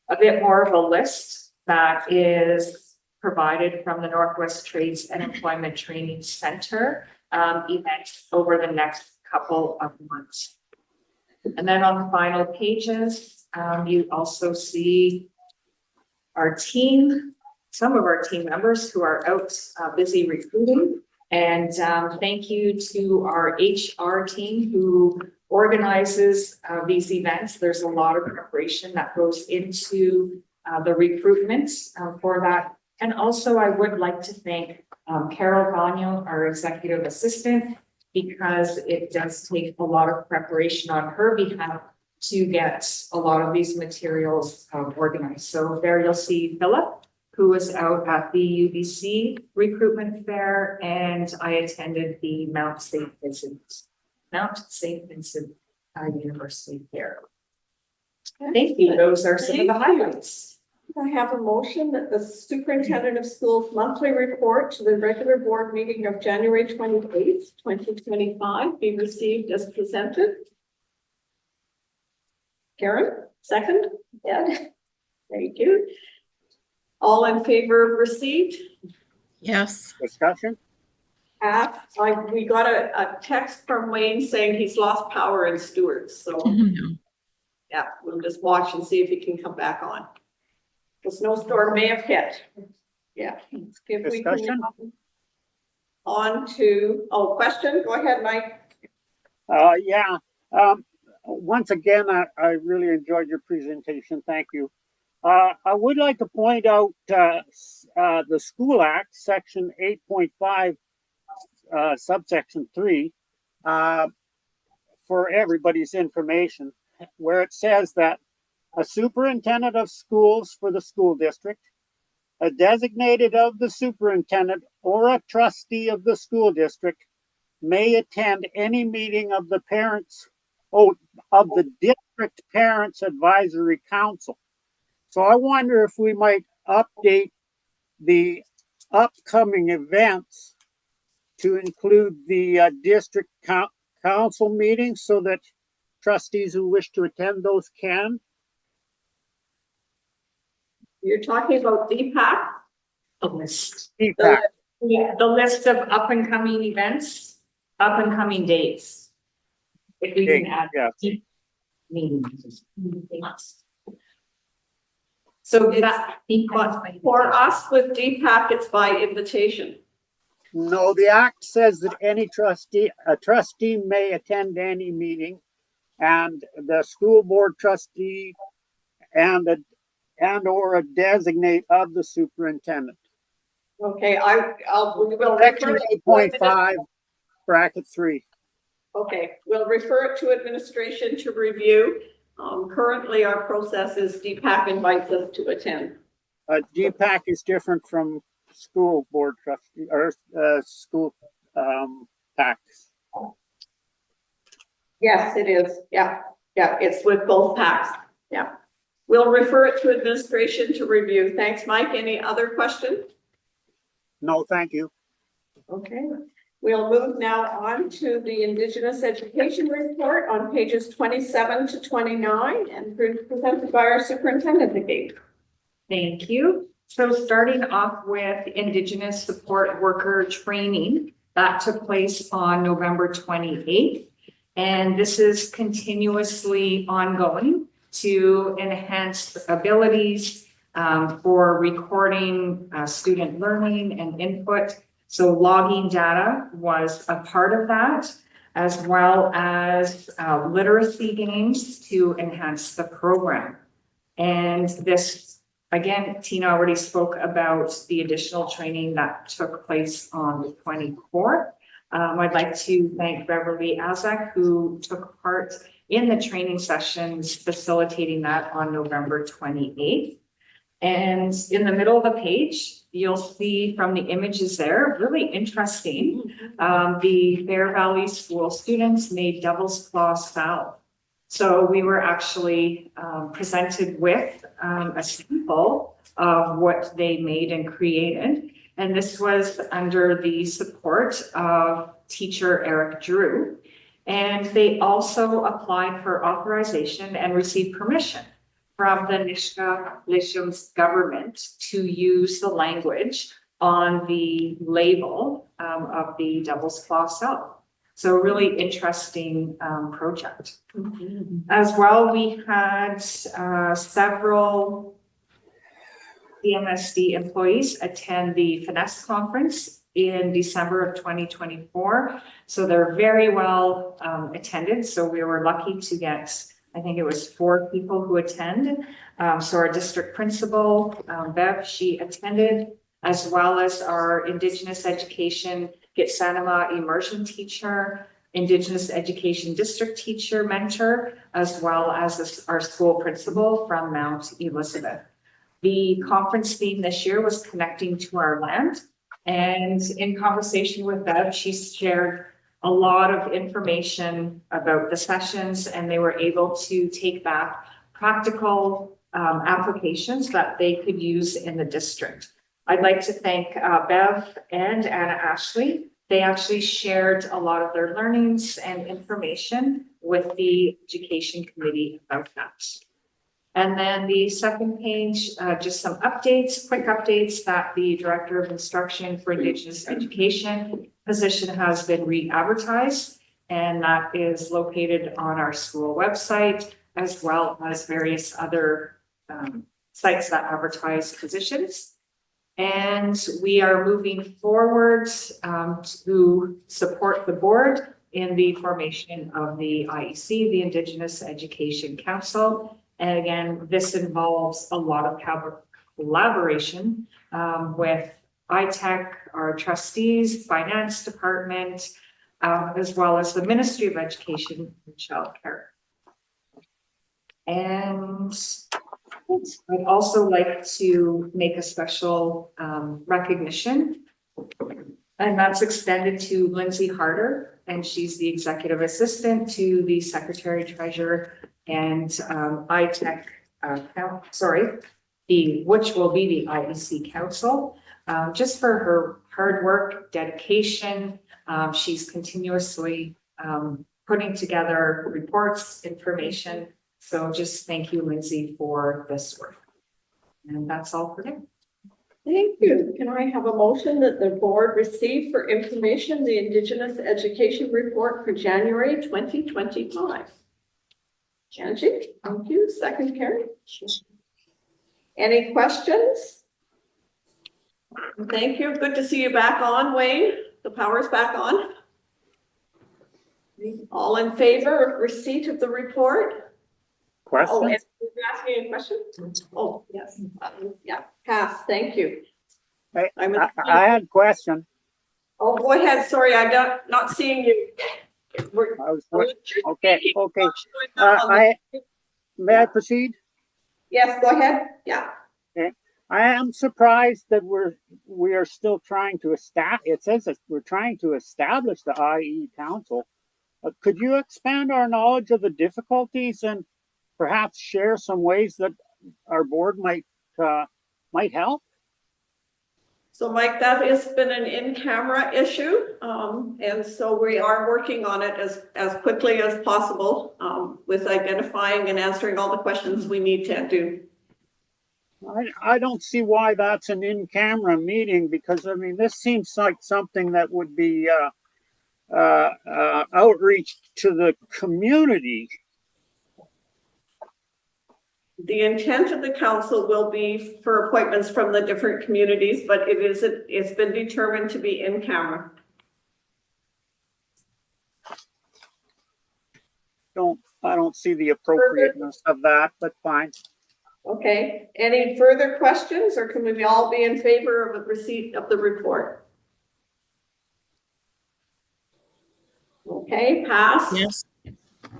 a bit more of a list that is provided from the Northwest Trades and Employment Training Center events over the next couple of months. And then on the final pages, you also see our team, some of our team members who are out busy recruiting. And thank you to our HR team who organizes these events. There's a lot of preparation that goes into the recruitment for that. And also I would like to thank Carol Gagnon, our executive assistant, because it does take a lot of preparation on her behalf to get a lot of these materials organized. So there you'll see Philip, who was out at the UBC recruitment fair, and I attended the Mount St. Vincent University fair. Thank you. Those are some of the Thank you. highlights. I have a motion that the superintendent of schools monthly report to the regular board meeting of January 28th, 2025 be received as presented. Karen, second? Yeah. Thank you. All in favor of received? Yes. Discussion? We got a text from Wayne saying he's lost power in Stewart's, so yeah, we'll just watch and see if he can come back on. The snowstorm may have hit. Yeah. If we can Discussion? on to, question, go ahead, Mike. Yeah, once again, I really enjoyed your presentation. Thank you. I would like to point out the School Act, Section 8.5, subsection 3, for everybody's information, where it says that a superintendent of schools for the school district, a designated of the superintendent, or a trustee of the school district may attend any meeting of the of the district parents advisory council. So I wonder if we might update the upcoming events to include the district council meetings so that trustees who wish to attend those can. You're talking about DPAC? The list. DPAC. The list of up and coming events, up and coming dates. If we can add meetings. So that, For us with DPAC, it's by invitation. No, the act says that a trustee may attend any meeting, and the school board trustee and or a designate of the superintendent. Okay, we will Section refer it 8.5, bracket 3. Okay, we'll refer it to administration to review. Currently, our process is DPAC invites us to attend. DPAC is different from school board trustee or school PACs. Yes, it is. Yeah, it's with both PACs. Yeah. We'll refer it to administration to review. Thanks, Mike. Any other questions? No, thank you. Okay. We'll move now on to the Indigenous Education Report on pages 27 to 29 and presented by our superintendent again. Thank you. So starting off with Indigenous support worker training, that took place on November 28th. And this is continuously ongoing to enhance abilities for recording student learning and input. So logging data was a part of that, as well as literacy games to enhance the program. And this, again, Tina already spoke about the additional training that took place on the 24th. I'd like to thank Beverly Azak, who took part in the training sessions facilitating that on November 28th. And in the middle of the page, you'll see from the images there, really interesting, the Fair Valley School students made Devil's Claw salve. So we were actually presented with a sample of what they made and created. And this was under the support of teacher Eric Drew. And they also applied for authorization and received permission from the Nisga'a Lishim's government to use the language on the label of the Devil's Claw salve. So really interesting project. As well, we had several CMSD employees attend the Finesse conference in December of 2024. So they're very well attended. So we were lucky to get, I think it was 4 people who attend. So our district principal, Bev, she attended, as well as our Indigenous Education Gitsanama immersion teacher, Indigenous Education district teacher mentor, as well as our school principal from Mount Elizabeth. The conference theme this year was connecting to our land. And in conversation with Bev, she shared a lot of information about the sessions, and they were able to take back practical applications that they could use in the district. I'd like to thank Bev and Anna Ashley. They actually shared a lot of their learnings and information with the education committee about that. And then the second page, just some updates, quick updates that the Director of Instruction for Indigenous Education position has been re-advertised, and that is located on our school website, as well as various other sites that advertise positions. And we are moving forward to support the board in the formation of the IEC, the Indigenous Education Council. And again, this involves a lot of collaboration with ITEC, our trustees, finance department, as well as the Ministry of Education and Childcare. And I'd also like to make a special recognition, and that's extended to Lindsay Harder, and she's the executive assistant to the Secretary Treasurer and ITEC, which will be the IEC Council, just for her hard work, dedication. She's continuously putting together reports, information. So just thank you, Lindsay, for this work. And that's all for now. Thank you. Can I have a motion that the board receive for information the Indigenous Education Report for January 2025? Angie, thank you. Second, Carrie. Any questions? Thank you. Good to see you back on, Wayne. The power's back on. All in favor of receipt of the report? Oh, and you're asking a question? Oh, yes. Yeah, pass. Thank you. I had a question. Oh, go ahead. Sorry, I'm not seeing you. Okay. May I proceed? Yes, go ahead. Yeah. Okay. I am surprised that we are still trying to establish. It says that we're trying to establish the IE Council. Could you expand our knowledge of the difficulties and perhaps share some ways that our board might help? So Mike, that has been an in-camera issue. And so we are working on it as quickly as possible with identifying and answering all the questions we need to do. I don't see why that's an in-camera meeting, because I mean, this seems like something that would be outreach to the community. The intent of the council will be for appointments from the different communities, but it's been determined to be in camera. I don't see the appropriateness of that, but fine. Okay, any further questions, or can we all be in favor of the receipt of the report? Okay, pass. Yes.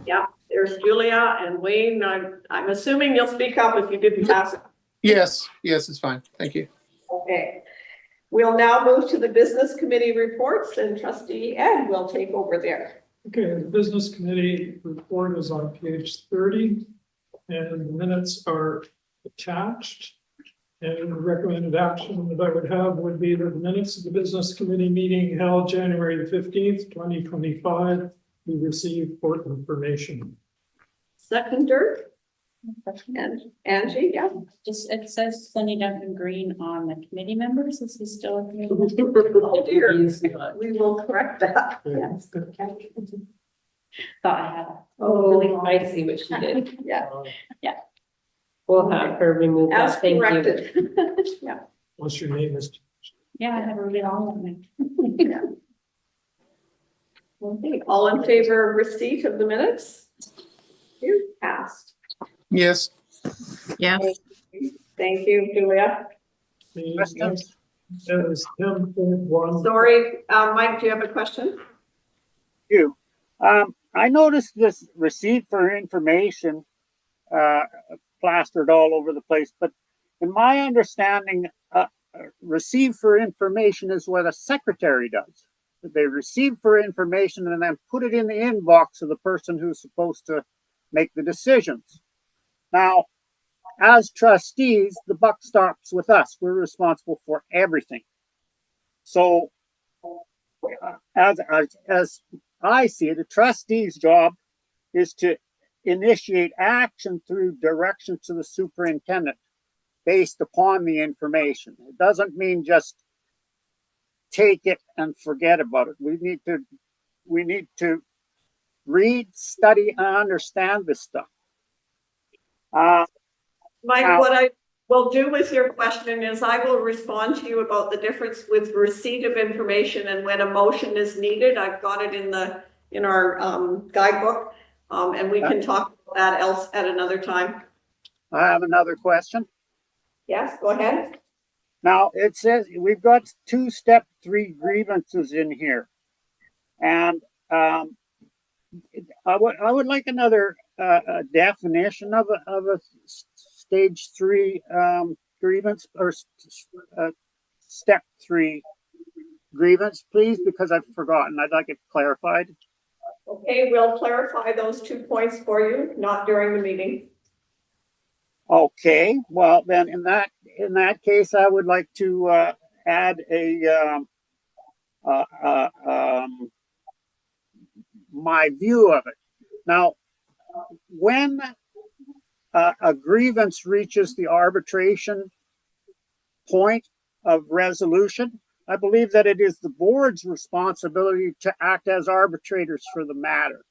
Yeah, there's Julia and Wayne. I'm assuming you'll speak up if you didn't pass it. Yes, it's fine. Thank you. Okay. We'll now move to the business committee reports, and trustee Ed will take over there. Okay, the business committee report is on page 30, and the minutes are attached. And the recommended action that I would have would be that the minutes of the business committee meeting held January the 15th, 2025, be received for information. Seconder. And Angie, yeah. Just, it says Sunny Duncan Green on the committee members. Is he still a committee member? Oh dear, we will correct that. Yes. Thought I had. Oh, I see what she did. Yeah. Yeah. We'll have her remove As that. Thank corrected. you. Yeah. What's your name is? Yeah, I have her read all of them. Yeah. Okay, all in favor of receipt of the minutes? You passed. Yes. Yeah. Thank you, Julia. Is 10.1. Sorry, Mike, do you have a question? I noticed this receipt for information plastered all over the place, but in my understanding, receive for information is what a secretary does. They receive for information and then put it in the inbox of the person who's supposed to make the decisions. Now, as trustees, the buck stops with us. We're responsible for everything. So, as I see it, the trustee's job is to initiate action through direction to the superintendent based upon the information. It doesn't mean just take it and forget about it. We need to read, study, and understand this stuff. Mike, what I will do with your question is I will respond to you about the difference with receipt of information and when a motion is needed. I've got it in our guidebook, and we can talk about that else at another time. I have another question. Yes, go ahead. Now, it says we've got 2 step 3 grievances in here. And I would like another definition of a stage 3 grievance or step 3 grievance, please, because I've forgotten. I'd like it clarified. Okay, we'll clarify those 2 points for you, not during the meeting. Okay, well then in that case, I would like to add my view of it. Now, when a grievance reaches the arbitration point of resolution, I believe that it is the board's responsibility to act as arbitrators for the matter.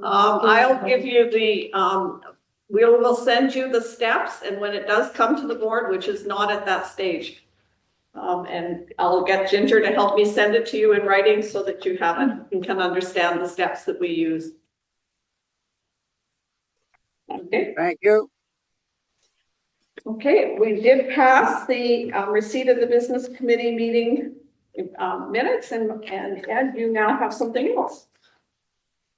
I'll give you the, we'll send you the steps, and when it does come to the board, which is not at that stage, and I'll get Ginger to help me send it to you in writing so that you have it and can understand the steps that we use. Okay. Thank you. Okay, we did pass the receipt of the business committee meeting minutes, and Ed, you now have something else.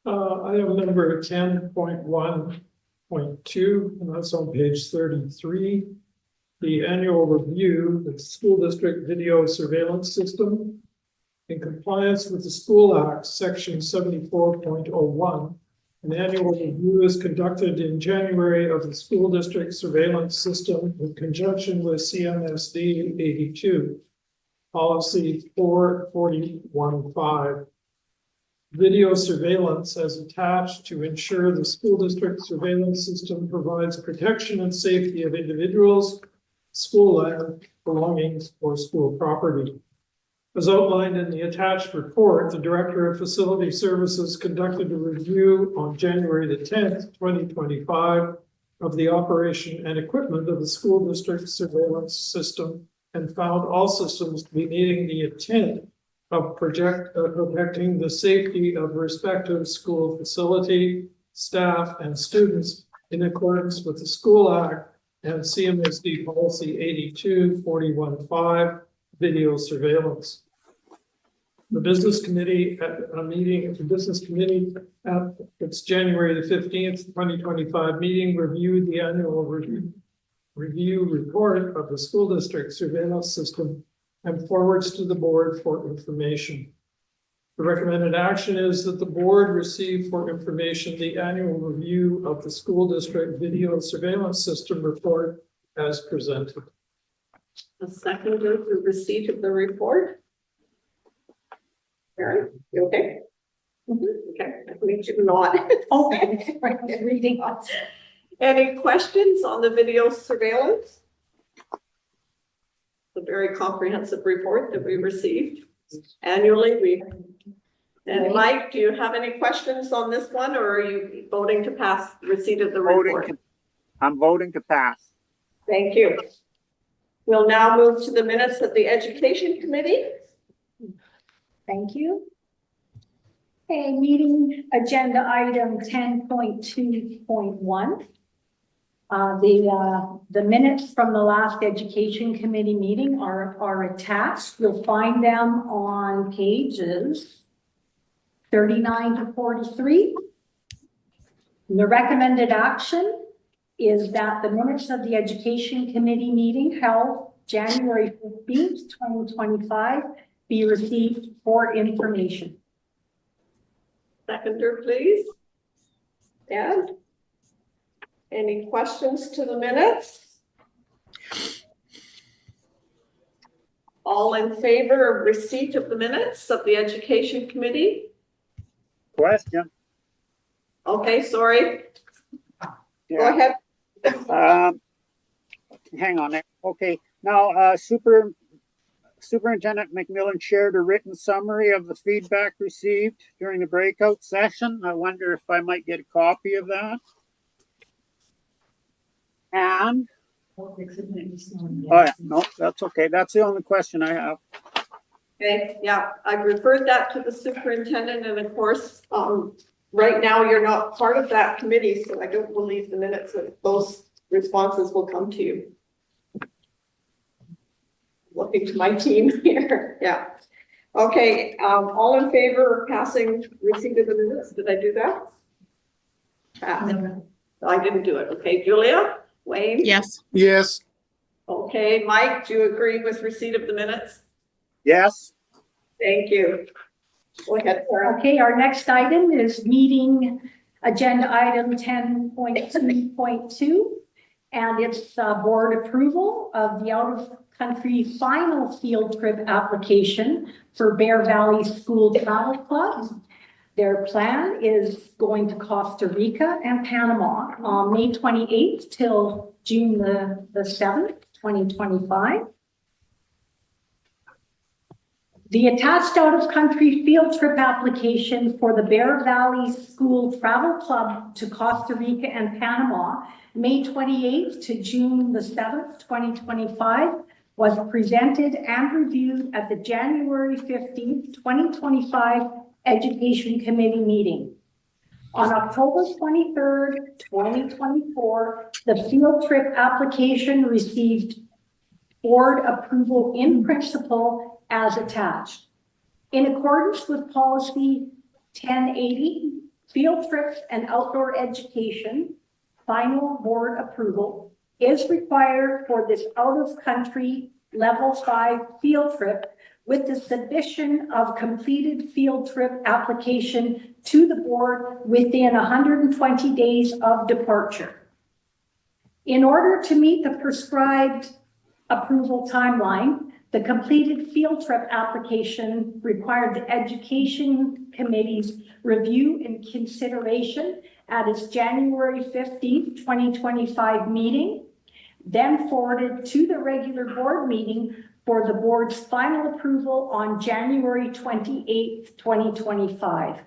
I have number 10.1.2, and that's on page 33. The annual review, the school district video surveillance system. In compliance with the School Act, section 74.01, an annual review is conducted in January of the school district surveillance system in conjunction with CMSD 82, policy 44015. Video surveillance as attached to ensure the school district surveillance system provides protection and safety of individuals, school land, belongings, or school property. As outlined in the attached report, the Director of Facility Services conducted a review on January the 10th, 2025 of the operation and equipment of the school district surveillance system and found all systems to be meeting the intent of protecting the safety of respective school facility, staff, and students in accordance with the School Act and CMSD policy 82.41.5, video surveillance. The business committee at a meeting at its January the 15th, 2025 meeting reviewed the annual review report of the school district surveillance system and forwards to the board for information. The recommended action is that the board receive for information the annual review of the school district video surveillance system report as presented. A second for receipt of the report. Karen, you okay? Okay, I believe you not. Okay, reading on. Any questions on the video surveillance? The very comprehensive report that we received annually. And Mike, do you have any questions on this one, or are you voting to pass receipt of the report? I'm voting to pass. Thank you. We'll now move to the minutes of the Education Committee. Thank you. Okay, meeting agenda item 10.2.1. The minutes from the last Education Committee meeting are attached. You'll find them on pages 39 to 43. And the recommended action is that the minutes of the Education Committee meeting held January 15th, 2025 be received for information. Seconder, please. Ed? Any questions to the minutes? All in favor of receipt of the minutes of the Education Committee? Question. Okay, sorry. Go Yeah. ahead. Hang on there. Okay, now, Superintendent McMillan shared a written summary of the feedback received during the breakout session. I wonder if I might get a copy of that. And, oh yeah, no, that's okay. That's the only question I have. Okay, yeah, I referred that to the superintendent, and of course, right now you're not part of that committee, so I don't believe the minutes of those responses will come to you. Looking to my team here, yeah. Okay, all in favor of passing receipt of the minutes? Did I do that? I didn't do it. Okay, Julia, Wayne? Yes. Yes. Okay, Mike, do you agree with receipt of the minutes? Yes. Thank you. Go ahead, Sarah. Okay, our next item is meeting agenda item 10.2.2. And it's board approval of the out-of-country final field trip application for Bear Valley School Travel Club. Their plan is going to Costa Rica and Panama on May 28th till June the 7th, 2025. The attached out-of-country field trip application for the Bear Valley School Travel Club to Costa Rica and Panama, May 28th to June the 7th, 2025, was presented and reviewed at the January 15th, 2025 Education Committee meeting. On October 23rd, 2024, the field trip application received board approval in principle as attached. In accordance with policy 1080, field trips and outdoor education, final board approval is required for this out-of-country level 5 field trip with the submission of completed field trip application to the board within 120 days of departure. In order to meet the prescribed approval timeline, the completed field trip application required the Education Committee's review and consideration at its January 15th, 2025 meeting, then forwarded to the regular board meeting for the board's final approval on January 28th, 2025.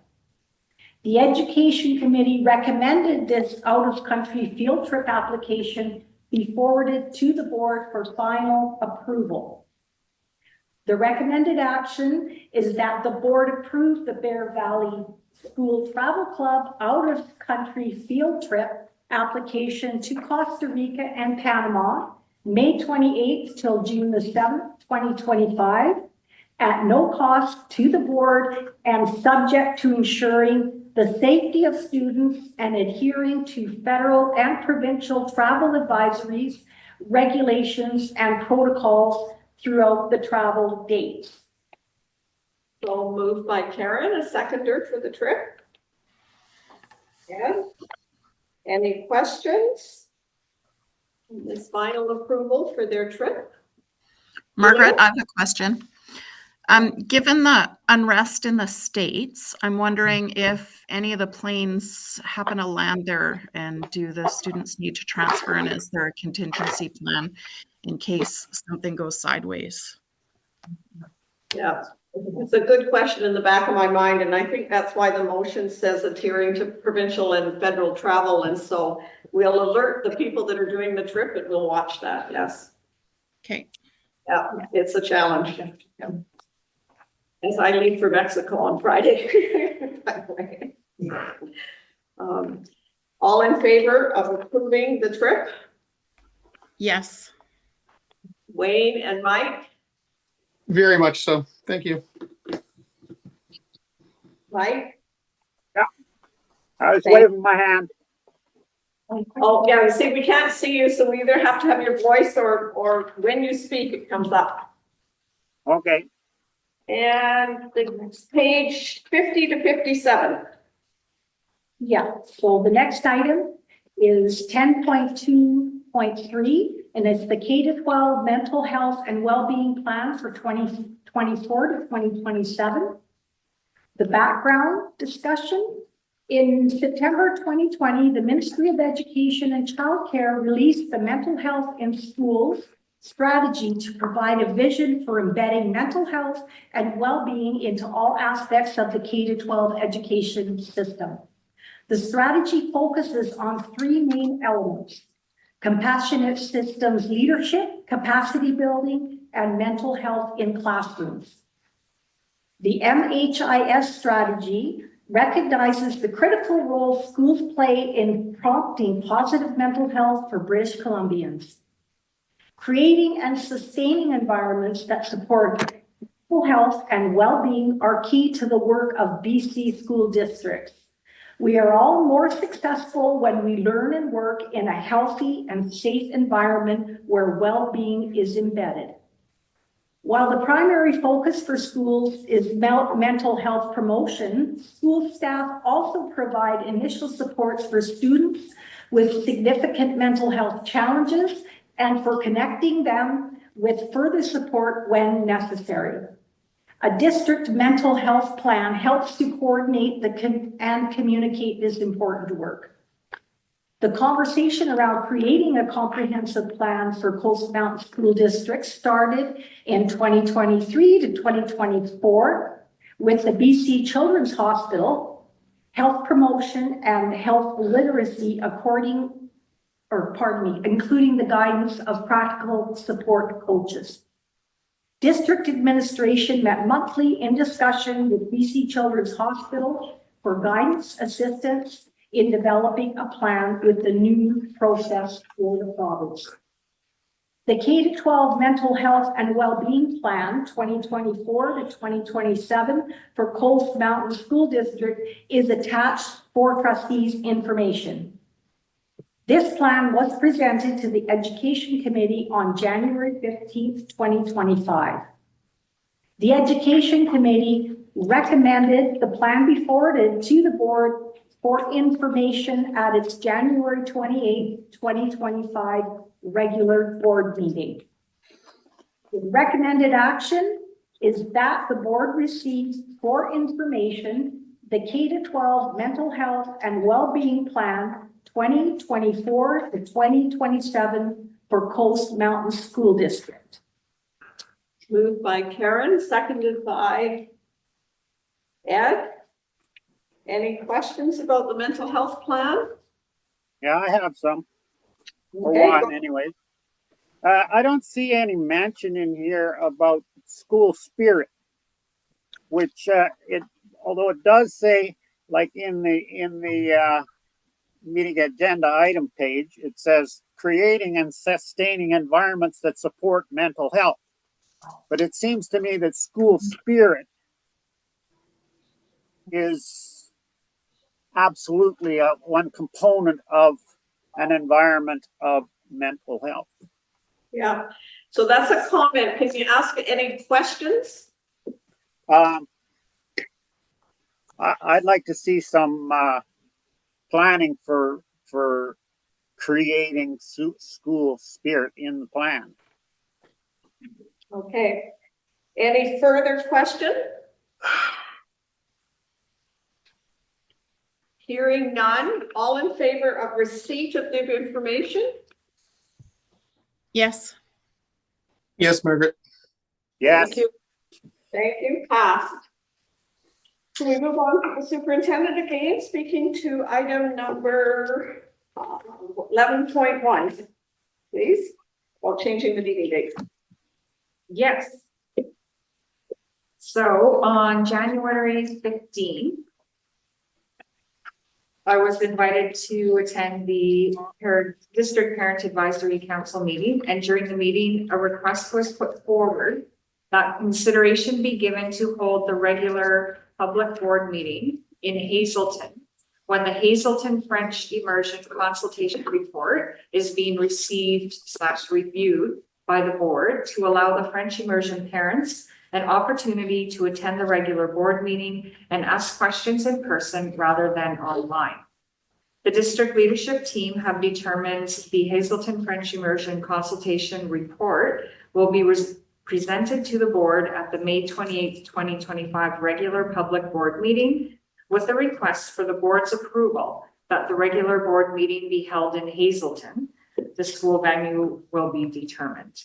The Education Committee recommended this out-of-country field trip application be forwarded to the board for final approval. The recommended action is that the board approve the Bear Valley School Travel Club out-of-country field trip application to Costa Rica and Panama, May 28th till June the 7th, 2025, at no cost to the board and subject to ensuring the safety of students and adhering to federal and provincial travel advisories, regulations, and protocols throughout the travel dates. So moved by Karen, a seconder for the trip. Yes. Any questions? This final approval for their trip? Margaret, I have a question. Given the unrest in the States, I'm wondering if any of the planes happen to land there, and do the students need to transfer, and is there a contingency plan in case something goes sideways? Yeah, it's a good question in the back of my mind, and I think that's why the motion says adhering to provincial and federal travel, and so we'll alert the people that are doing the trip and we'll watch that, yes. Okay. Yeah, it's a challenge. Yeah. As I leave for Mexico on Friday. By the way. All in favor of approving the trip? Yes. Wayne and Mike? Very much so. Thank you. Mike? Yeah. I was waving my hand. Oh, yeah, see, we can't see you, so we either have to have your voice or when you speak, it comes up. Okay. And the page 50 to 57. Yeah, so the next item is 10.2.3, and it's the K-12 Mental Health and Wellbeing Plan for 2024 to 2027. The background discussion. In September 2020, the Ministry of Education and Childcare released the Mental Health in Schools strategy to provide a vision for embedding mental health and well-being into all aspects of the K-12 education system. The strategy focuses on three main elements: compassionate systems leadership, capacity building, and mental health in classrooms. The MHIS strategy recognizes the critical role schools play in prompting positive mental health for British Columbians. Creating and sustaining environments that support mental health and well-being are key to the work of BC school districts. We are all more successful when we learn and work in a healthy and safe environment where well-being is embedded. While the primary focus for schools is mental health promotion, school staff also provide initial supports for students with significant mental health challenges and for connecting them with further support when necessary. A district mental health plan helps to coordinate and communicate this important work. The conversation around creating a comprehensive plan for Coast Mountain School District started in 2023 to 2024 with the BC Children's Hospital, health promotion and health literacy including the guidance of practical support coaches. District administration met monthly in discussion with BC Children's Hospital for guidance assistance in developing a plan with the new process for the province. The K-12 Mental Health and Wellbeing Plan 2024 to 2027 for Coast Mountain School District is attached for trustees' information. This plan was presented to the Education Committee on January 15th, 2025. The Education Committee recommended the plan be forwarded to the board for information at its January 28th, 2025 regular board meeting. The recommended action is that the board receives for information the K-12 Mental Health and Wellbeing Plan 2024 to 2027 for Coast Mountain School District. Moved by Karen, seconded by Ed. Any questions about the mental health plan? Yeah, I have some. Or Okay. one anyway. I don't see any mention in here about school spirit, which although it does say, like in the meeting agenda item page, it says creating and sustaining environments that support mental health. But it seems to me that school spirit is absolutely one component of an environment of mental health. Yeah, so that's a comment. Can you ask any questions? I'd like to see some planning for creating school spirit in the plan. Okay. Any further question? Hearing none, all in favor of receipt of the information? Yes. Yes, Margaret. Yes. Thank you. Thank you. Passed. Can we move on to the superintendent again, speaking to item number 11.1, please, while changing the meeting date. Yes. So on January 15th, I was invited to attend the District Parent Advisory Council meeting, and during the meeting, a request was put forward that consideration be given to hold the regular public board meeting in Hazelton when the Hazelton French Immersion Consultation Report is being received/reviewed by the board to allow the French immersion parents an opportunity to attend the regular board meeting and ask questions in person rather than online. The district leadership team have determined the Hazelton French Immersion Consultation Report will be presented to the board at the May 28th, 2025 regular public board meeting with a request for the board's approval that the regular board meeting be held in Hazelton. The school venue will be determined.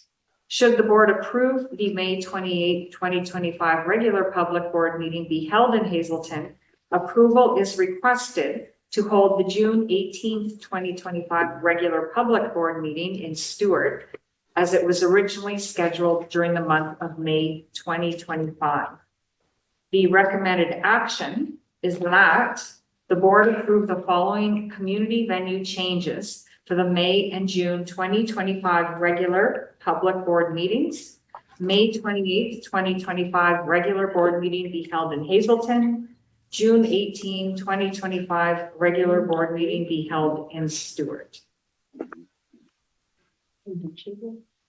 Should the board approve the May 28th, 2025 regular public board meeting be held in Hazelton, approval is requested to hold the June 18th, 2025 regular public board meeting in Stewart, as it was originally scheduled during the month of May 2025. The recommended action is that the board approve the following community venue changes for the May and June 2025 regular public board meetings. May 28th, 2025 regular board meeting be held in Hazelton. June 18, 2025 regular board meeting be held in Stewart.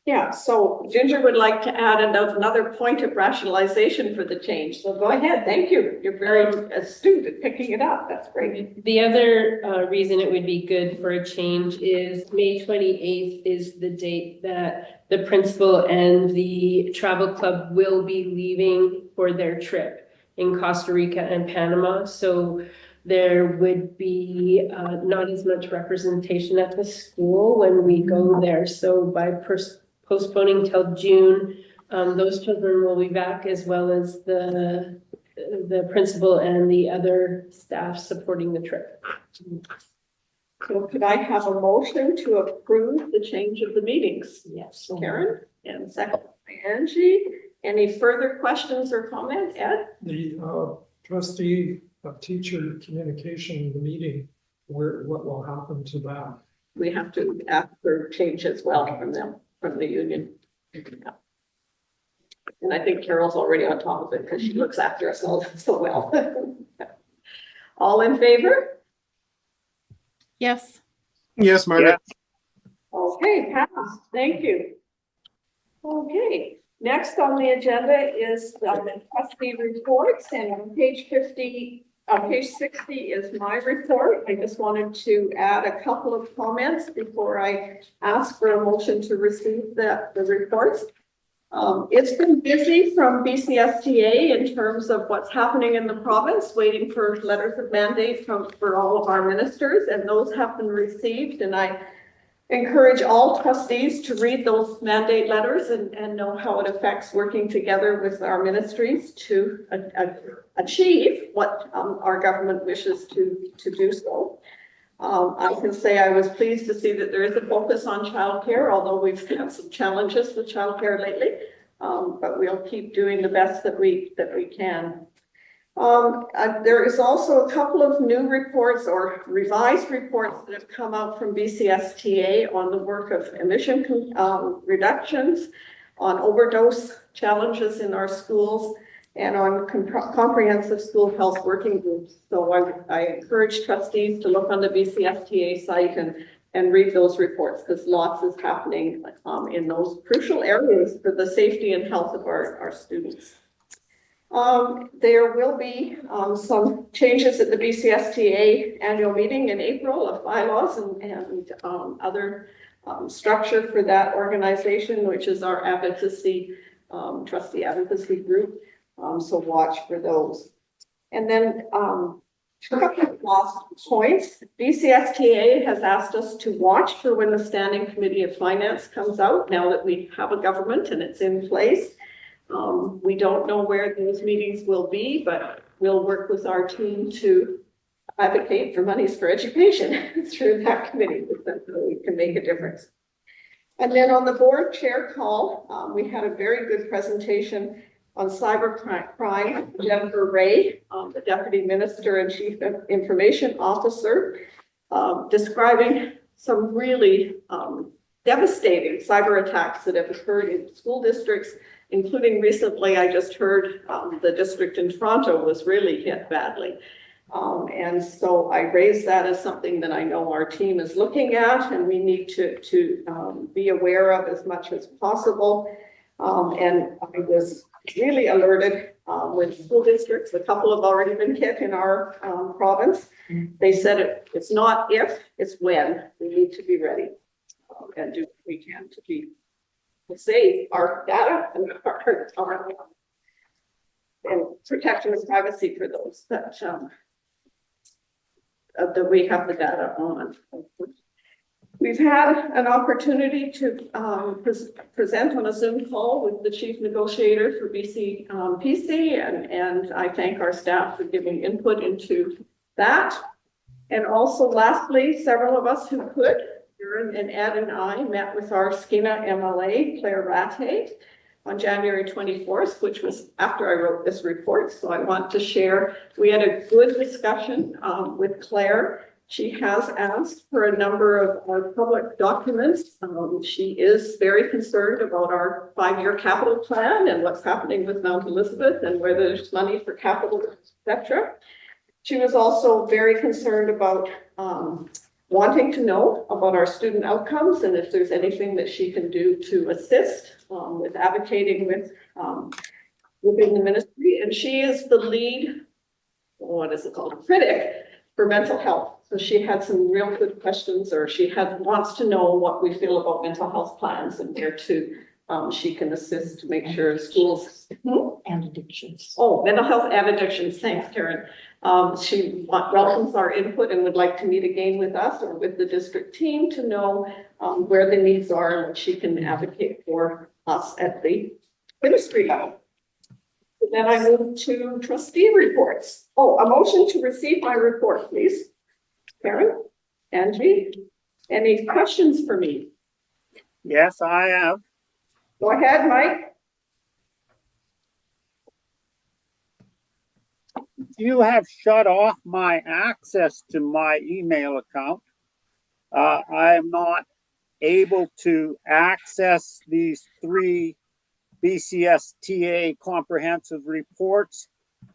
Yeah, so Ginger would like to add another point of rationalization for the change. So go ahead. Thank you. You're very astute at picking it up. That's great. The other reason it would be good for a change is May 28th is the date that the principal and the travel club will be leaving for their trip in Costa Rica and Panama. So there would be not as much representation at the school when we go there. So by postponing till June, those children will be back, as well as the principal and the other staff supporting the trip. So could I have a motion to approve the change of the meetings? Yes. Karen, and second by Angie. Any further questions or comments, Ed? The trustee of teacher communication meeting, what will happen to that? We have to ask for change as well from them, from the union. Yeah. And I think Carol's already on top of it because she looks after us all so well. All in favor? Yes. Yes, Margaret. Okay, passed. Thank you. Okay. Next on the agenda is the trustee reports, and on page 60 is my report. I just wanted to add a couple of comments before I ask for a motion to receive the reports. It's been busy from BCSTA in terms of what's happening in the province, waiting for letters of mandate for all of our ministers, and those have been received, and I encourage all trustees to read those mandate letters and know how it affects working together with our ministries to achieve what our government wishes to do so. I can say I was pleased to see that there is a focus on childcare, although we've had some challenges with childcare lately, but we'll keep doing the best that we can. There is also a couple of new reports or revised reports that have come out from BCSTA on the work of emission reductions, on overdose challenges in our schools, and on comprehensive school health working groups. So I encourage trustees to look on the BCSTA site and read those reports, because lots is happening in those crucial areas for the safety and health of our students. There will be some changes at the BCSTA annual meeting in April of bylaws and other structure for that organization, which is our advocacy, trustee advocacy group. So watch for those. And then a couple of last points. BCSTA has asked us to watch for when the Standing Committee of Finance comes out, now that we have a government and it's in place. We don't know where those meetings will be, but we'll work with our team to advocate for monies for education through that committee, so we can make a difference. And then on the board chair call, we had a very good presentation on cybercrime. Jennifer Ray, the Deputy Minister and Chief Information Officer, describing some really devastating cyber attacks that have occurred in school districts, including recently, I just heard the district in Toronto was really hit badly. And so I raised that as something that I know our team is looking at and we need to be aware of as much as possible. And I was really alerted with school districts. A couple have already been hit in our province. They said it's not if, it's when. We need to be ready and do what we can to save our data and our and protection of privacy for those that we have the data on. We've had an opportunity to present on a Zoom call with the chief negotiator for BC PC, and I thank our staff for giving input into that. And also lastly, several of us who could, Aaron and Ed and I, met with our Skeena MLA, Claire Rattay, on January 24th, which was after I wrote this report. So I want to share, we had a good discussion with Claire. She has asked for a number of our public documents. She is very concerned about our 5-year capital plan and what's happening with Mount Elizabeth and where there's money for capital, etc. She was also very concerned about wanting to know about our student outcomes and if there's anything that she can do to assist with advocating within the ministry. And she is the lead, what is it called, critic for mental health. So she had some real good questions, or she wants to know what we feel about mental health plans and where she can assist to make sure schools. And addictions. Oh, mental health and addictions. Thanks, Karen. She welcomes our input and would like to meet again with us or with the district team to know where the needs are and what she can advocate for us at the ministry level. And then I move to trustee reports. Oh, a motion to receive my report, please. Karen, Angie, any questions for me? Yes, I have. Go ahead, Mike. You have shut off my access to my email account. I am not able to access these 3 BCSTA comprehensive reports,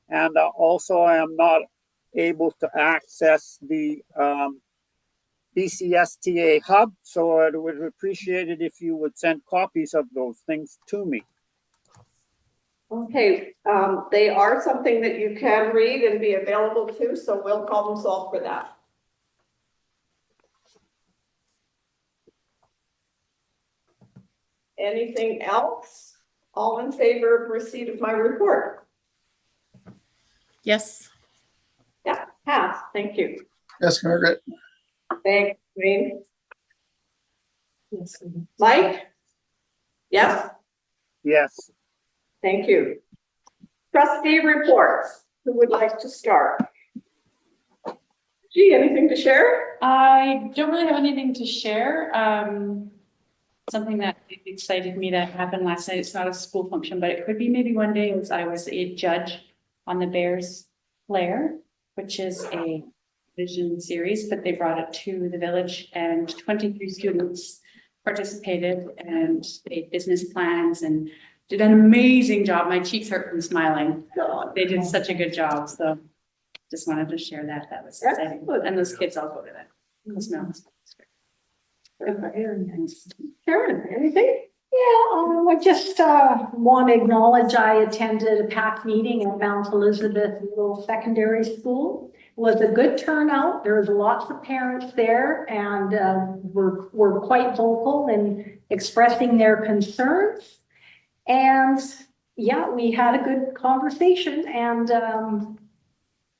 and also I am not able to access the BCSTA hub, so I would appreciate it if you would send copies of those things to me. Okay, they are something that you can read and be available to, so we'll problem solve for that. Anything else? All in favor of receipt of my report? Yes. Yeah, pass. Thank you. Yes, Margaret. Thanks, Wayne. Yes. Mike? Yes? Yes. Thank you. Trustee reports. Who would like to start? Gee, anything to share? I don't really have anything to share. Something that excited me that happened last night. It's not a school function, but it could be maybe one day. As I was a judge on the Bears Flair, which is a vision series, but they brought it to the village and 23 students participated and made business plans and did an amazing job. My cheeks hurt from smiling. They did such a good job. So just wanted to share that. That was exciting. And those kids all go to that. Those mountains. Karen, anything? Yeah, I just want to acknowledge I attended a packed meeting at Mount Elizabeth Middle Secondary School. It was a good turnout. There was lots of parents there and were quite vocal in expressing their concerns. And yeah, we had a good conversation, and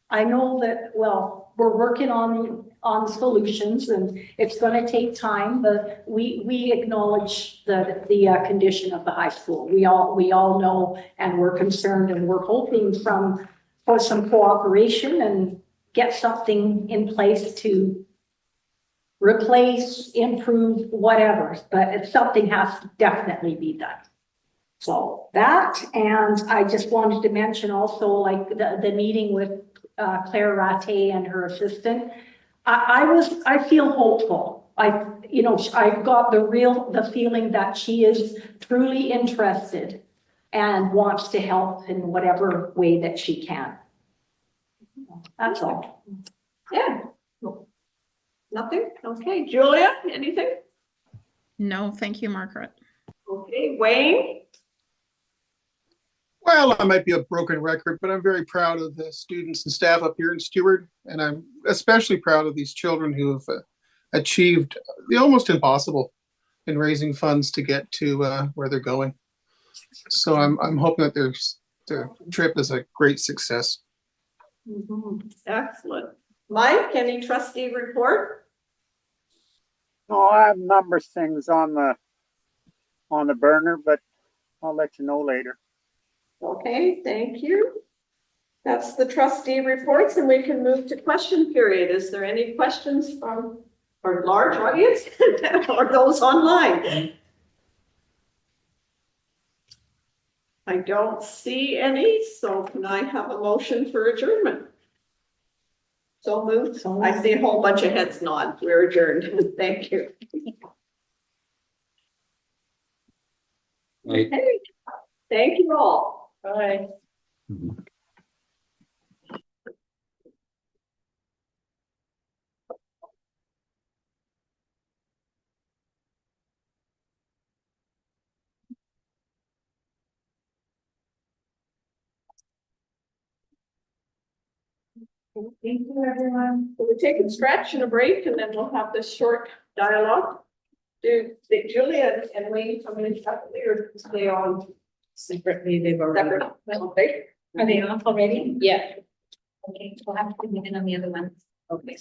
I know that, well, we're working on solutions, and it's going to take time, but we acknowledge the condition of the high school. We all know, and we're concerned, and we're hoping for some cooperation and get something in place to replace, improve, whatever, but something has to definitely be done. So that, and I just wanted to mention also, like the meeting with Claire Rattay and her assistant. I feel hopeful. I've got the feeling that she is truly interested and wants to help in whatever way that she can. That's all. Yeah. Nothing? Okay. Julia, anything? No, thank you, Margaret. Okay. Wayne? Well, I might be a broken record, but I'm very proud of the students and staff up here in Stewart. And I'm especially proud of these children who have achieved the almost impossible in raising funds to get to where they're going. So I'm hoping that their trip is a great success. Excellent. Mike, any trustee report? No, I have number of things on the burner, but I'll let you know later. Okay, thank you. That's the trustee reports, and we can move to question period. Is there any questions from our large audience or those online? I don't see any, so can I have a motion for adjournment? So moved. I see a whole bunch of heads nod. We're adjourned. Thank you. Right. Okay. Thank you all. Bye. Thank you, everyone. We'll take a stretch and a break, and then we'll have this short dialogue. Do Julia and Wayne come in separately or stay on? Separately, they've already. Okay. Are they off already? Yeah. Okay, we'll have to begin on the other one. Okay.